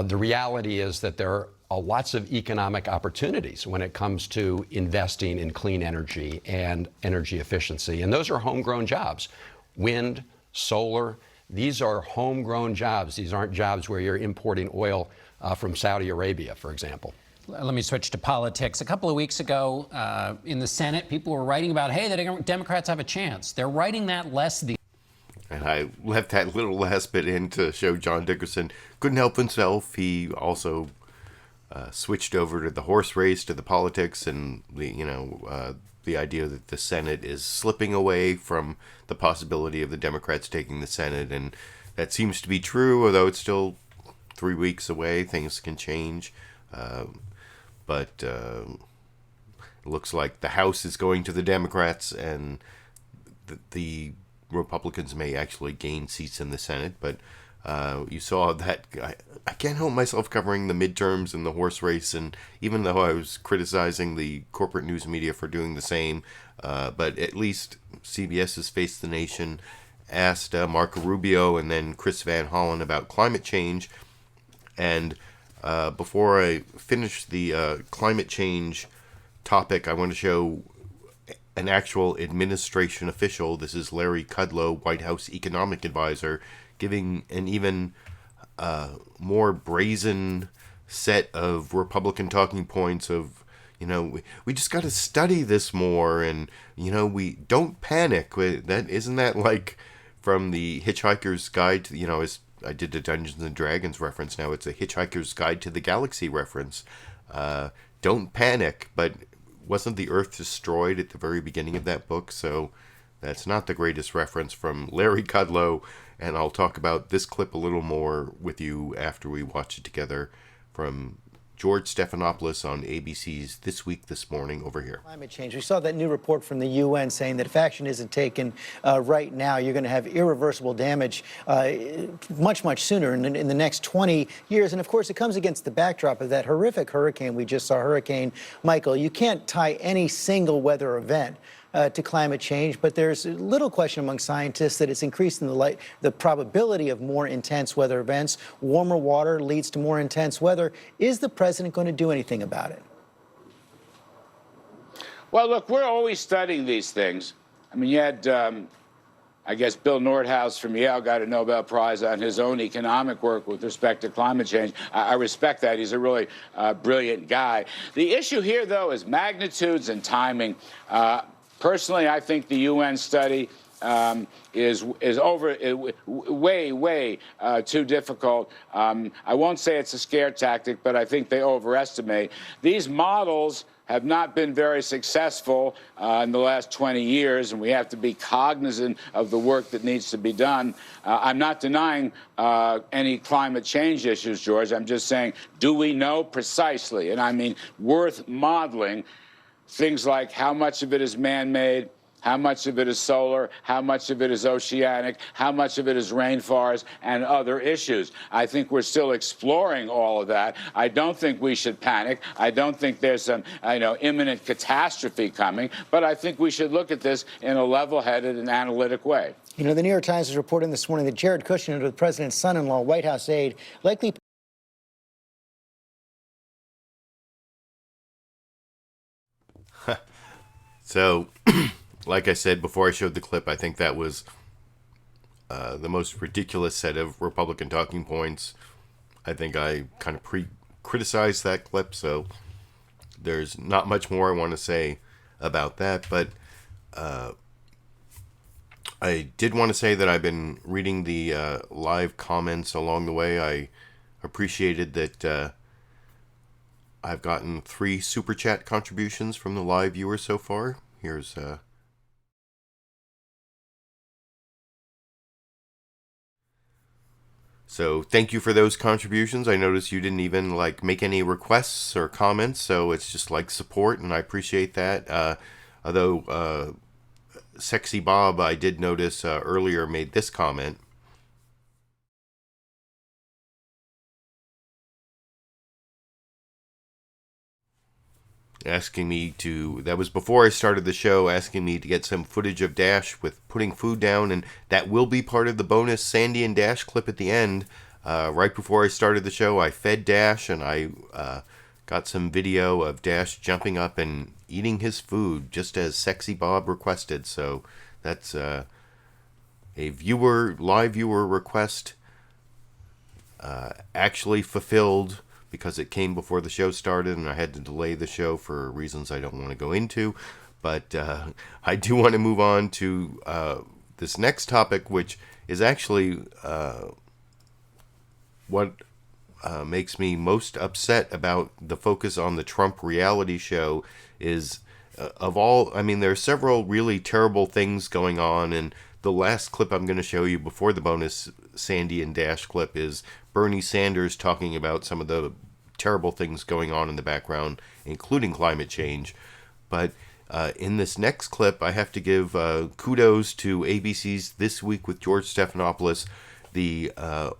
The reality is that there are lots of economic opportunities when it comes to investing in clean energy and energy efficiency, and those are homegrown jobs. Wind, solar, these are homegrown jobs. These aren't jobs where you're importing oil from Saudi Arabia, for example. Let me switch to politics. A couple of weeks ago in the Senate, people were writing about, hey, the Democrats have a chance. They're writing that less these. And I left that little last bit in to show John Dickerson couldn't help himself. He also switched over to the horse race, to the politics, and the idea that the Senate is slipping away from the possibility of the Democrats taking the Senate. And that seems to be true, although it's still 3 weeks away. Things can change. But it looks like the House is going to the Democrats, and the Republicans may actually gain seats in the Senate. But you saw that. I can't help myself covering the midterms and the horse race, and even though I was criticizing the corporate news media for doing the same, but at least CBS's Face the Nation asked Marco Rubio and then Chris Van Hollen about climate change. And before I finish the climate change topic, I want to show an actual administration official. This is Larry Kudlow, White House economic advisor, giving an even more brazen set of Republican talking points of, we just got to study this more, and, we don't panic. Isn't that like from the Hitchhiker's Guide to, I did a Dungeons and Dragons reference. Now it's a Hitchhiker's Guide to the Galaxy reference. Don't panic, but wasn't the Earth destroyed at the very beginning of that book? So that's not the greatest reference from Larry Kudlow, and I'll talk about this clip a little more with you after we watch it together from George Stephanopoulos on ABC's This Week This Morning over here. Climate change. We saw that new report from the UN saying that if action isn't taken right now, you're going to have irreversible damage much, much sooner in the next 20 years. And of course, it comes against the backdrop of that horrific hurricane we just saw, Hurricane Michael. You can't tie any single weather event to climate change, but there's little question among scientists that it's increasing the probability of more intense weather events. Warmer water leads to more intense weather. Is the president going to do anything about it? Well, look, we're always studying these things. I mean, you had, I guess, Bill Nordhaus from Yale got a Nobel Prize on his own economic work with respect to climate change. I respect that. He's a really brilliant guy. The issue here, though, is magnitudes and timing. Personally, I think the UN study is way too difficult. I won't say it's a scare tactic, but I think they overestimate. These models have not been very successful in the last 20 years, and we have to be cognizant of the work that needs to be done. I'm not denying any climate change issues, George. I'm just saying, do we know precisely, and I mean worth modeling, things like how much of it is man-made, how much of it is solar, how much of it is oceanic, how much of it is rainforest, and other issues. I think we're still exploring all of that. I don't think we should panic. I don't think there's some imminent catastrophe coming, but I think we should look at this in a level-headed and analytic way. The New York Times is reporting this morning that Jared Kushner, the president's son-in-law, White House aide, likely So, like I said before I showed the clip, I think that was the most ridiculous set of Republican talking points. I think I kind of criticized that clip, so there's not much more I want to say about that. But I did want to say that I've been reading the live comments along the way. I appreciated that I've gotten 3 Super Chat contributions from the live viewers so far. Here's so thank you for those contributions. I noticed you didn't even make any requests or comments, so it's just like support, and I appreciate that. Although Sexy Bob, I did notice earlier, made this comment. Asking me to, that was before I started the show, asking me to get some footage of Dash with putting food down, and that will be part of the bonus Sandy and Dash clip at the end. Right before I started the show, I fed Dash, and I got some video of Dash jumping up and eating his food, just as Sexy Bob requested. So that's a live viewer request actually fulfilled, because it came before the show started and I had to delay the show for reasons I don't want to go into. But I do want to move on to this next topic, which is actually what makes me most upset about the focus on the Trump reality show is, there are several really terrible things going on, and the last clip I'm going to show you before the bonus Sandy and Dash clip is Bernie Sanders talking about some of the terrible things going on in the background, including climate change. But in this next clip, I have to give kudos to ABC's This Week with George Stephanopoulos, the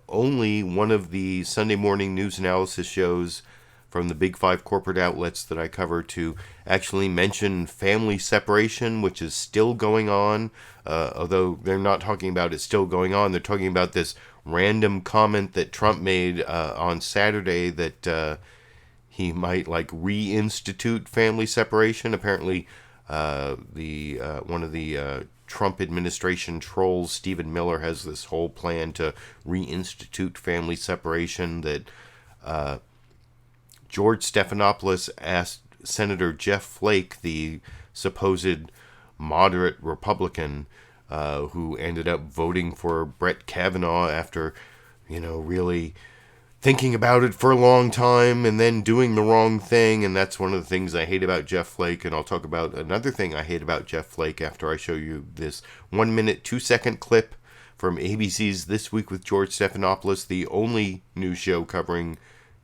only one of the Sunday morning news analysis shows from the big five corporate outlets that I cover to actually mention family separation, which is still going on. Although they're not talking about it still going on, they're talking about this random comment that Trump made on Saturday that he might reinstitute family separation. Apparently, one of the Trump administration trolls, Stephen Miller, has this whole plan to reinstitute family separation that George Stephanopoulos asked Senator Jeff Flake, the supposed moderate Republican, who ended up voting for Brett Kavanaugh after, really thinking about it for a long time and then doing the wrong thing. And that's one of the things I hate about Jeff Flake. And I'll talk about another thing I hate about Jeff Flake after I show you this 1 minute, 2 second clip from ABC's This Week with George Stephanopoulos, the only news show covering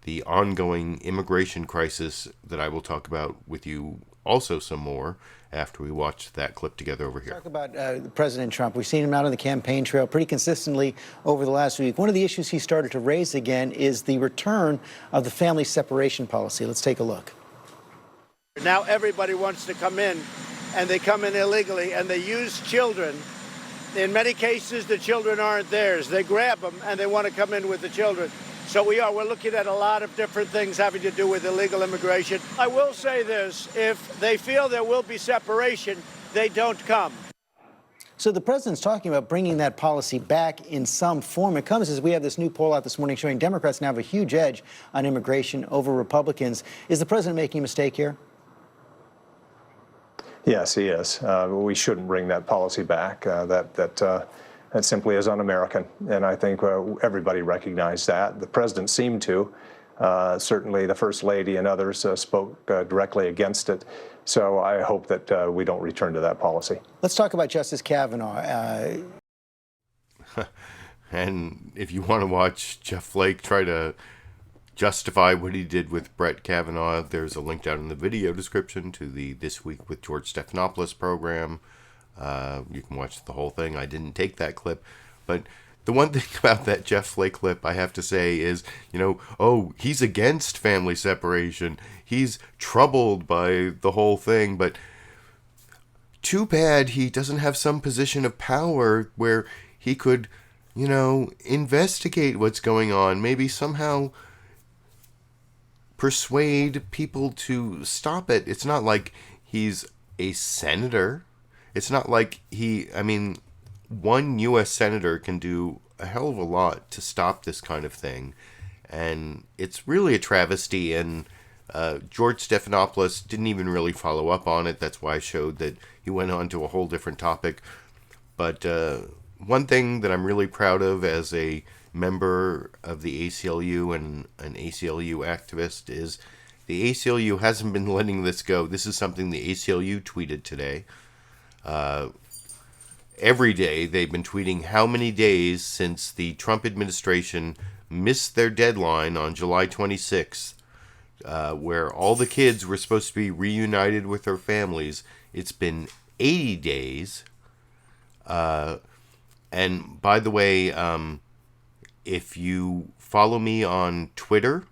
the ongoing immigration crisis that I will talk about with you also some more after we watch that clip together over here. Talk about President Trump. We've seen him out on the campaign trail pretty consistently over the last week. One of the issues he started to raise again is the return of the family separation policy. Let's take a look. Now everybody wants to come in, and they come in illegally, and they use children. In many cases, the children aren't theirs. They grab them, and they want to come in with the children. So we're looking at a lot of different things having to do with illegal immigration. I will say this, if they feel there will be separation, they don't come. So the president's talking about bringing that policy back in some form. It comes as we have this new poll out this morning showing Democrats now have a huge edge on immigration over Republicans. Is the president making a mistake here? Yes, he is. We shouldn't bring that policy back. That simply is un-American, and I think everybody recognized that. The president seemed to. Certainly the First Lady and others spoke directly against it. So I hope that we don't return to that policy. Let's talk about Justice Kavanaugh. And if you want to watch Jeff Flake try to justify what he did with Brett Kavanaugh, there's a link down in the video description to the This Week with George Stephanopoulos program. You can watch the whole thing. I didn't take that clip, but the one thing about that Jeff Flake clip I have to say is, he's against family separation. He's troubled by the whole thing, but too bad he doesn't have some position of power where he could, investigate what's going on. Maybe somehow persuade people to stop it. It's not like he's a senator. It's not like one U.S. senator can do a hell of a lot to stop this kind of thing. And it's really a travesty. And George Stephanopoulos didn't even really follow up on it. That's why I showed that he went on to a whole different topic. But one thing that I'm really proud of as a member of the ACLU and an ACLU activist is the ACLU hasn't been letting this go. This is something the ACLU tweeted today. Every day they've been tweeting how many days since the Trump administration missed their deadline on July 26th, where all the kids were supposed to be reunited with their families. it's been 80 days. And by the way, if you follow me on Twitter,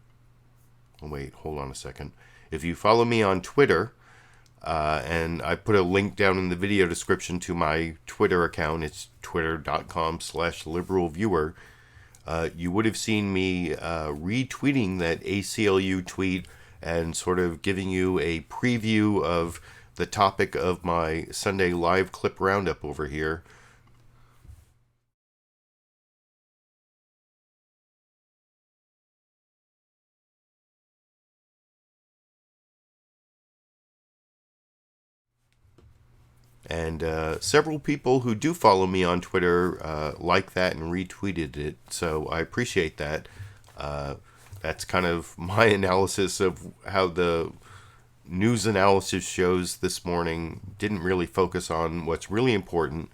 wait, hold on a second. If you follow me on Twitter, and I put a link down in the video description to my Twitter account, it's twitter.com/LiberalViewer, you would have seen me retweeting that ACLU tweet and sort of giving you a preview of the topic of my Sunday live clip roundup over here. And several people who do follow me on Twitter like that and retweeted it, so I appreciate that. That's kind of my analysis of how the news analysis shows this morning didn't really focus on what's really important,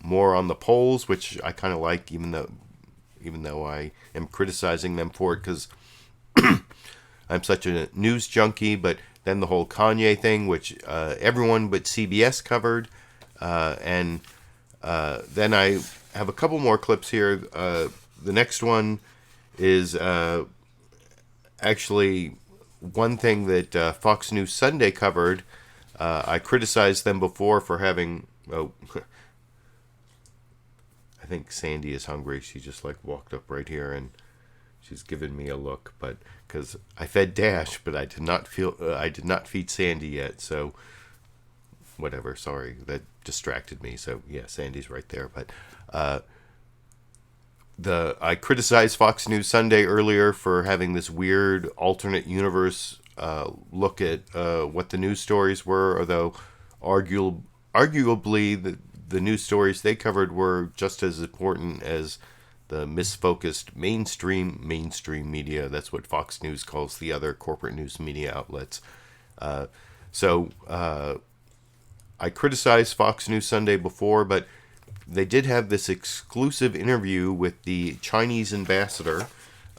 more on the polls, which I kind of like, even though I am criticizing them for it because I'm such a news junkie. But then the whole Kanye thing, which everyone but CBS covered, and then I have a couple more clips here. The next one is actually one thing that Fox News Sunday covered. I criticized them before for having... Oh, I think Sandy is hungry. She just like walked up right here and she's giving me a look. But because I fed Dash, but I did not feed Sandy yet. So whatever. Sorry, that distracted me. So yeah, Sandy's right there. But I criticized Fox News Sunday earlier for having this weird alternate universe look at what the news stories were, although arguably the news stories they covered were just as important as the misfocused mainstream media. That's what Fox News calls the other corporate news media outlets. So I criticized Fox News Sunday before, but they did have this exclusive interview with the Chinese ambassador,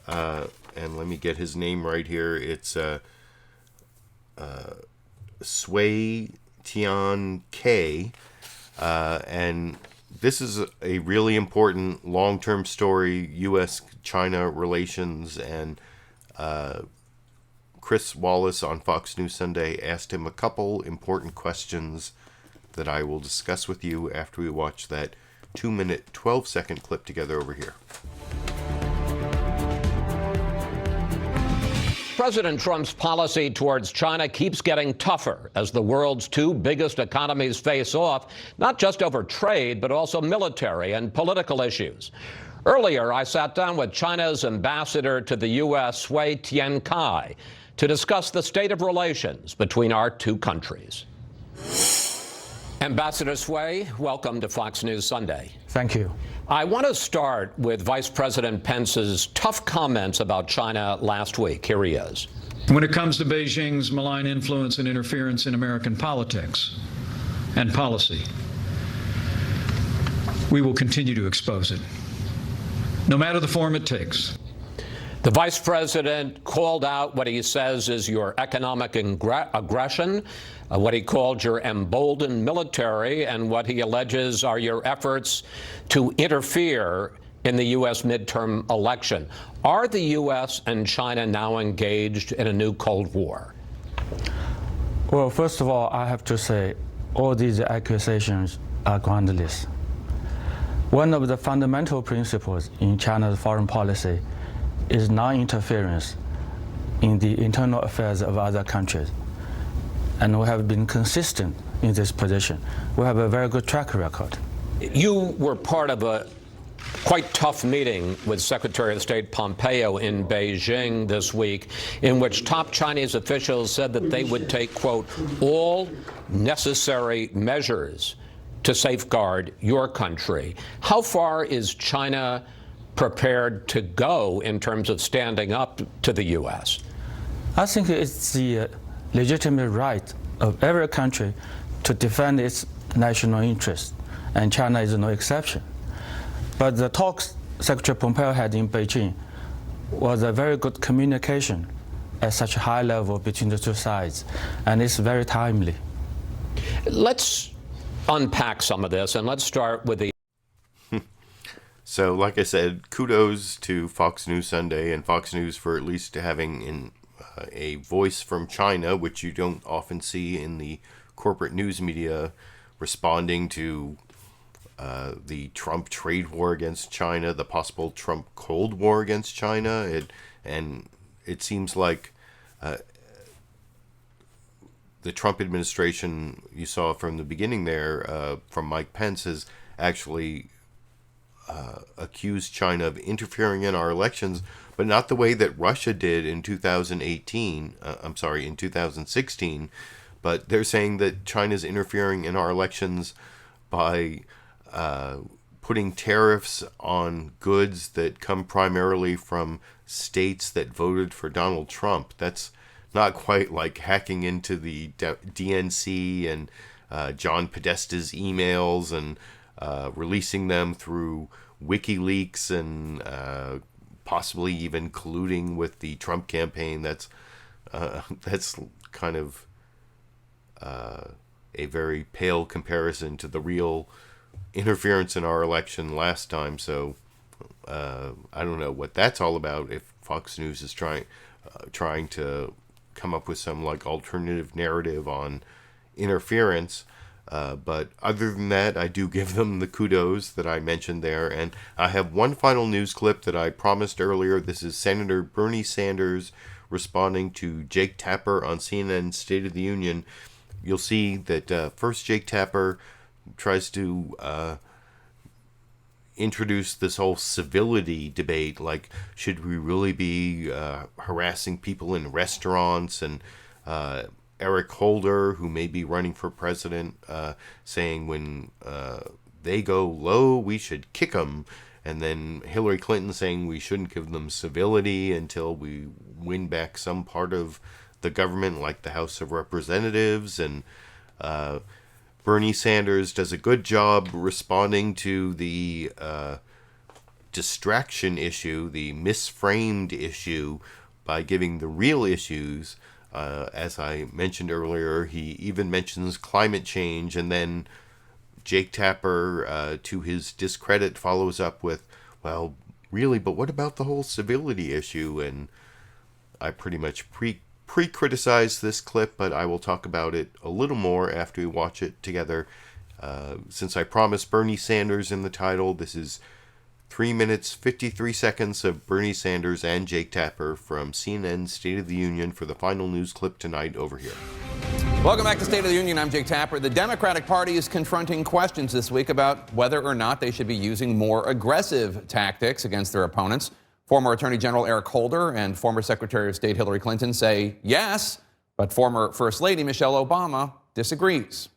and let me get his name right here. It's Sui Tiankai, and this is a really important long-term story, U.S.-China relations, and Chris Wallace on Fox News Sunday asked him a couple important questions that I will discuss with you after we watch that 2-minute, 12-second clip together over here. President Trump's policy towards China keeps getting tougher as the world's two biggest economies face off, not just over trade, but also military and political issues. Earlier, I sat down with China's ambassador to the U.S., Sui Tiankai, to discuss the state of relations between our two countries. Ambassador Sui, welcome to Fox News Sunday. Thank you. I want to start with Vice President Pence's tough comments about China last week. Here he is. When it comes to Beijing's malign influence and interference in American politics and policy, we will continue to expose it, no matter the form it takes. The vice president called out what he says is your economic aggression, what he called your emboldened military, and what he alleges are your efforts to interfere in the U.S. midterm election. Are the U.S. and China now engaged in a new Cold War? Well, first of all, I have to say all these accusations are groundless. One of the fundamental principles in China's foreign policy is non-interference in the internal affairs of other countries. And we have been consistent in this position. We have a very good track record. You were part of a quite tough meeting with Secretary of State Pompeo in Beijing this week, in which top Chinese officials said that they would take, quote, all necessary measures to safeguard your country. How far is China prepared to go in terms of standing up to the U.S.? I think it's the legitimate right of every country to defend its national interests, and China is no exception. But the talks Secretary Pompeo had in Beijing was a very good communication at such a high level between the two sides, and it's very timely. Let's unpack some of this, and let's start with the So, like I said, kudos to Fox News Sunday and Fox News for at least having a voice from China, which you don't often see in the corporate news media, responding to the Trump trade war against China, the possible Trump Cold War against China. It seems like the Trump administration, you saw from the beginning there, from Mike Pence, has actually accused China of interfering in our elections, but not the way that Russia did in 2016. But they're saying that China's interfering in our elections by putting tariffs on goods that come primarily from states that voted for Donald Trump. That's not quite like hacking into the DNC and John Podesta's emails and releasing them through WikiLeaks and possibly even colluding with the Trump campaign. That's kind of a very pale comparison to the real interference in our election last time. So I don't know what that's all about. If Fox News is trying to come up with some like alternative narrative on interference. But other than that, I do give them the kudos that I mentioned there. And I have one final news clip that I promised earlier. This is Senator Bernie Sanders responding to Jake Tapper on CNN's State of the Union. You'll see that first Jake Tapper tries to introduce this whole civility debate, like should we really be harassing people in restaurants, and Eric Holder, who may be running for president, saying when they go low, we should kick them. And then Hillary Clinton saying we shouldn't give them civility until we win back some part of the government, like the House of Representatives. And Bernie Sanders does a good job responding to the distraction issue, the misframed issue, by giving the real issues. As I mentioned earlier, he even mentions climate change, and then Jake Tapper, to his discredit, follows up with, well, really, but what about the whole civility issue? And I pretty much pre-criticized this clip, but I will talk about it a little more after we watch it together. Since I promised Bernie Sanders in the title, this is 3 minutes, 53 seconds of Bernie Sanders and Jake Tapper from CNN's State of the Union for the final news clip tonight over here. Welcome back to State of the Union. I'm Jake Tapper. The Democratic Party is confronting questions this week about whether or not they should be using more aggressive tactics against their opponents. Former Attorney General Eric Holder and former Secretary of State Hillary Clinton say yes, but former First Lady Michelle Obama disagrees.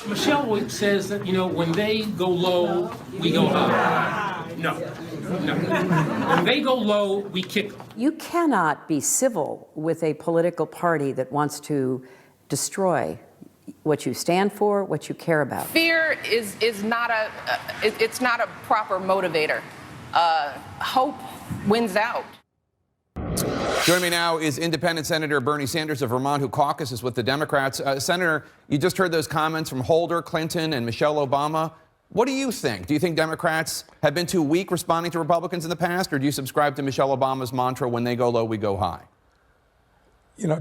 Michelle says that, when they go low, we go high. No. When they go low, we kick them. You cannot be civil with a political party that wants to destroy what you stand for, what you care about. Fear is not it's not a proper motivator. Hope wins out. Joining me now is Independent Senator Bernie Sanders of Vermont, who caucuses with the Democrats. Senator, you just heard those comments from Holder, Clinton, and Michelle Obama. What do you think? Do you think Democrats have been too weak responding to Republicans in the past, or do you subscribe to Michelle Obama's mantra, when they go low, we go high?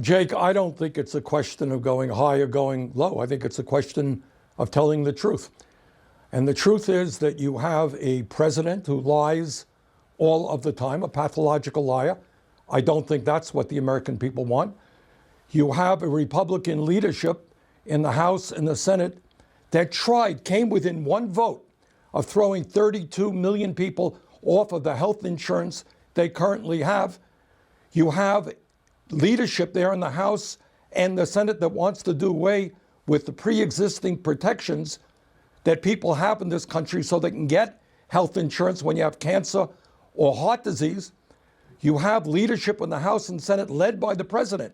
Jake, I don't think it's a question of going high or going low. I think it's a question of telling the truth. And the truth is that you have a president who lies all of the time, a pathological liar. I don't think that's what the American people want. You have a Republican leadership in the House and the Senate that came within one vote of throwing 32 million people off of the health insurance they currently have. You have leadership there in the House and the Senate that wants to do away with the pre-existing protections that people have in this country so they can get health insurance when you have cancer or heart disease. You have leadership in the House and Senate led by the president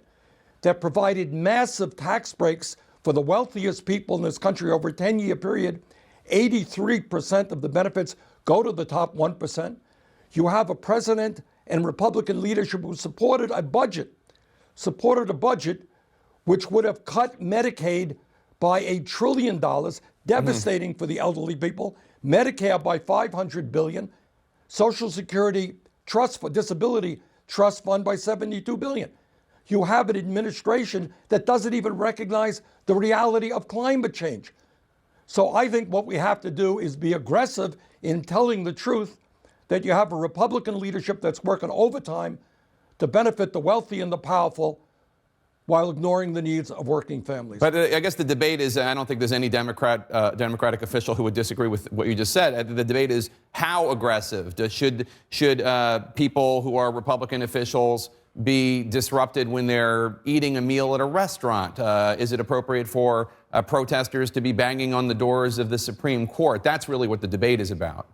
that provided massive tax breaks for the wealthiest people in this country over a 10-year period. 83% of the benefits go to the top 1%. You have a president and Republican leadership who supported a budget which would have cut Medicaid by $1 trillion, devastating for the elderly people, Medicare by $500 billion, Social Security Trust for Disability Trust Fund by $72 billion. You have an administration that doesn't even recognize the reality of climate change. So I think what we have to do is be aggressive in telling the truth that you have a Republican leadership that's working overtime to benefit the wealthy and the powerful while ignoring the needs of working families. But I guess the debate is, I don't think there's any Democratic official who would disagree with what you just said. The debate is how aggressive. Should people who are Republican officials be disrupted when they're eating a meal at a restaurant? Is it appropriate for protesters to be banging on the doors of the Supreme Court? That's really what the debate is about.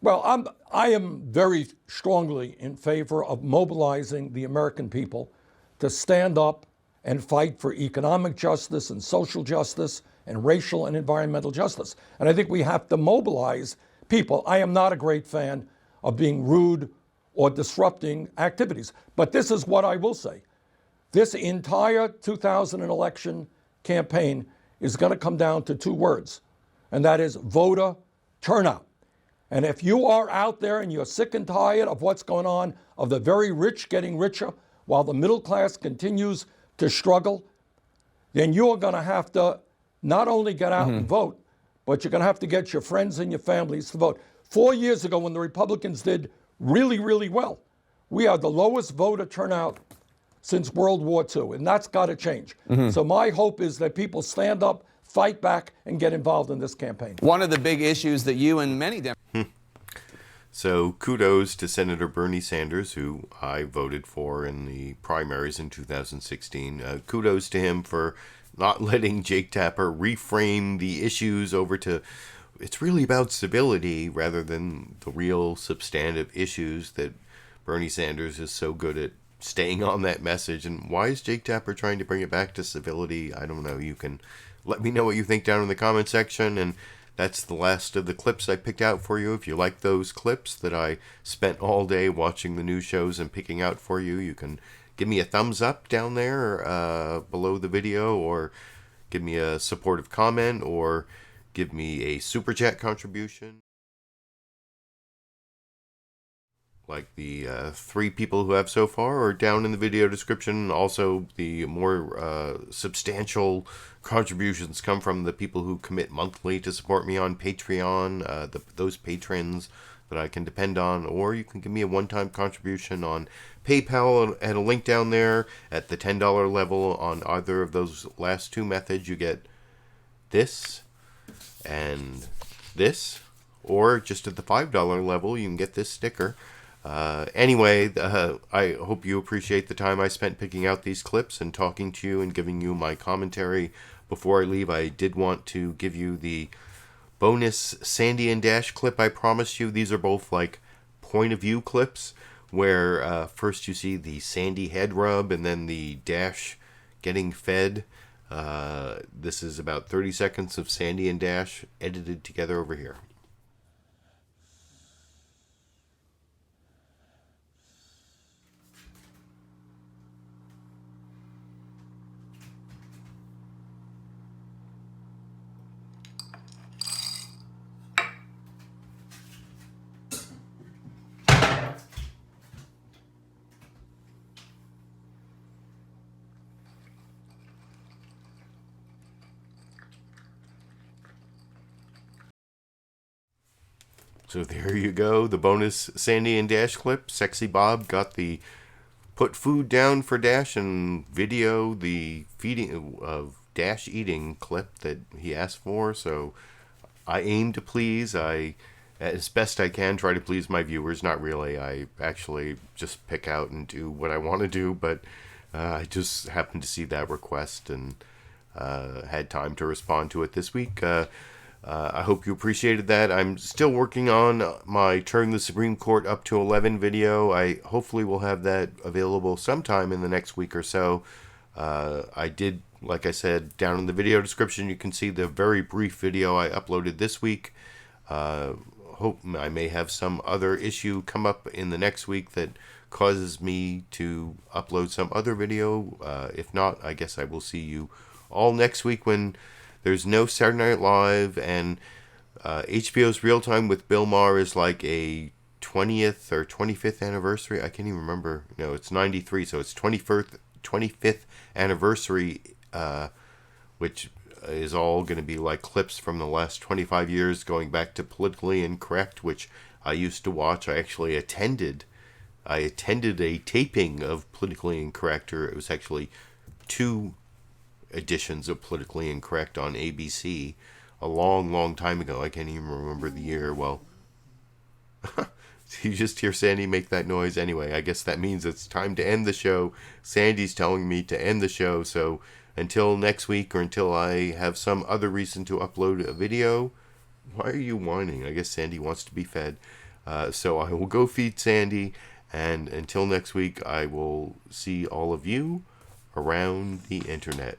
Well, I am very strongly in favor of mobilizing the American people to stand up and fight for economic justice and social justice and racial and environmental justice. And I think we have to mobilize people. I am not a great fan of being rude or disrupting activities. But this is what I will say. This entire 2000 election campaign is going to come down to two words, and that is voter turnout. And if you are out there and you're sick and tired of what's going on, of the very rich getting richer while the middle class continues to struggle, then you're going to have to not only get out and vote, but you're going to have to get your friends and your families to vote. 4 years ago, when the Republicans did really, really well, we had the lowest voter turnout since World War II, and that's got to change. So my hope is that people stand up, fight back, and get involved in this campaign. One of the big issues that you and many So kudos to Senator Bernie Sanders, who I voted for in the primaries in 2016. Kudos to him for not letting Jake Tapper reframe the issues over to, it's really about civility rather than the real substantive issues that Bernie Sanders is so good at staying on that message. And why is Jake Tapper trying to bring it back to civility? I don't know. You can let me know what you think down in the comment section. And that's the last of the clips I picked out for you. If you like those clips that I spent all day watching the news shows and picking out for you, you can give me a thumbs up down there below the video, or give me a supportive comment, or give me a super chat contribution. Like the 3 people who have so far, or down in the video description. Also, the more substantial contributions come from the people who commit monthly to support me on Patreon, those patrons that I can depend on. Or you can give me a one-time contribution on PayPal at a link down there. At the $10 level on either of those last 2 methods, you get this and this. Or just at the $5 level, you can get this sticker. Anyway, I hope you appreciate the time I spent picking out these clips and talking to you and giving you my commentary. Before I leave, I did want to give you the bonus Sandy and Dash clip I promised you. These are both like point of view clips where first you see the Sandy head rub and then the Dash getting fed. This is about 30 seconds of Sandy and Dash edited together over here. So there you go, the bonus Sandy and Dash clip. Sexy Bob got the put food down for Dash and video the feeding of Dash eating clip that he asked for. So I aim to please. I, as best I can, try to please my viewers. Not really. I actually just pick out and do what I want to do. But I just happened to see that request and had time to respond to it this week. I hope you appreciated that. I'm still working on my Turn the Supreme Court Up to 11 video. I hopefully will have that available sometime in the next week or so. I did, like I said, down in the video description, you can see the very brief video I uploaded this week. Hope I may have some other issue come up in the next week that causes me to upload some other video. If not, I guess I will see you all next week when there's no Saturday Night Live, and HBO's Real Time with Bill Maher is like a 20th or 25th anniversary. I can't even remember. No, it's 93, so it's 25th anniversary, which is all going to be like clips from the last 25 years going back to Politically Incorrect, which I used to watch. I actually attended a taping of Politically Incorrect, or it was actually 2 editions of Politically Incorrect on ABC a long time ago. I can't even remember the year. Well, you just hear Sandy make that noise. Anyway, I guess that means it's time to end the show. Sandy's telling me to end the show, so until next week, or until I have some other reason to upload a video. Why are you whining? I guess Sandy wants to be fed. So I will go feed Sandy, and until next week, I will see all of you around the internet.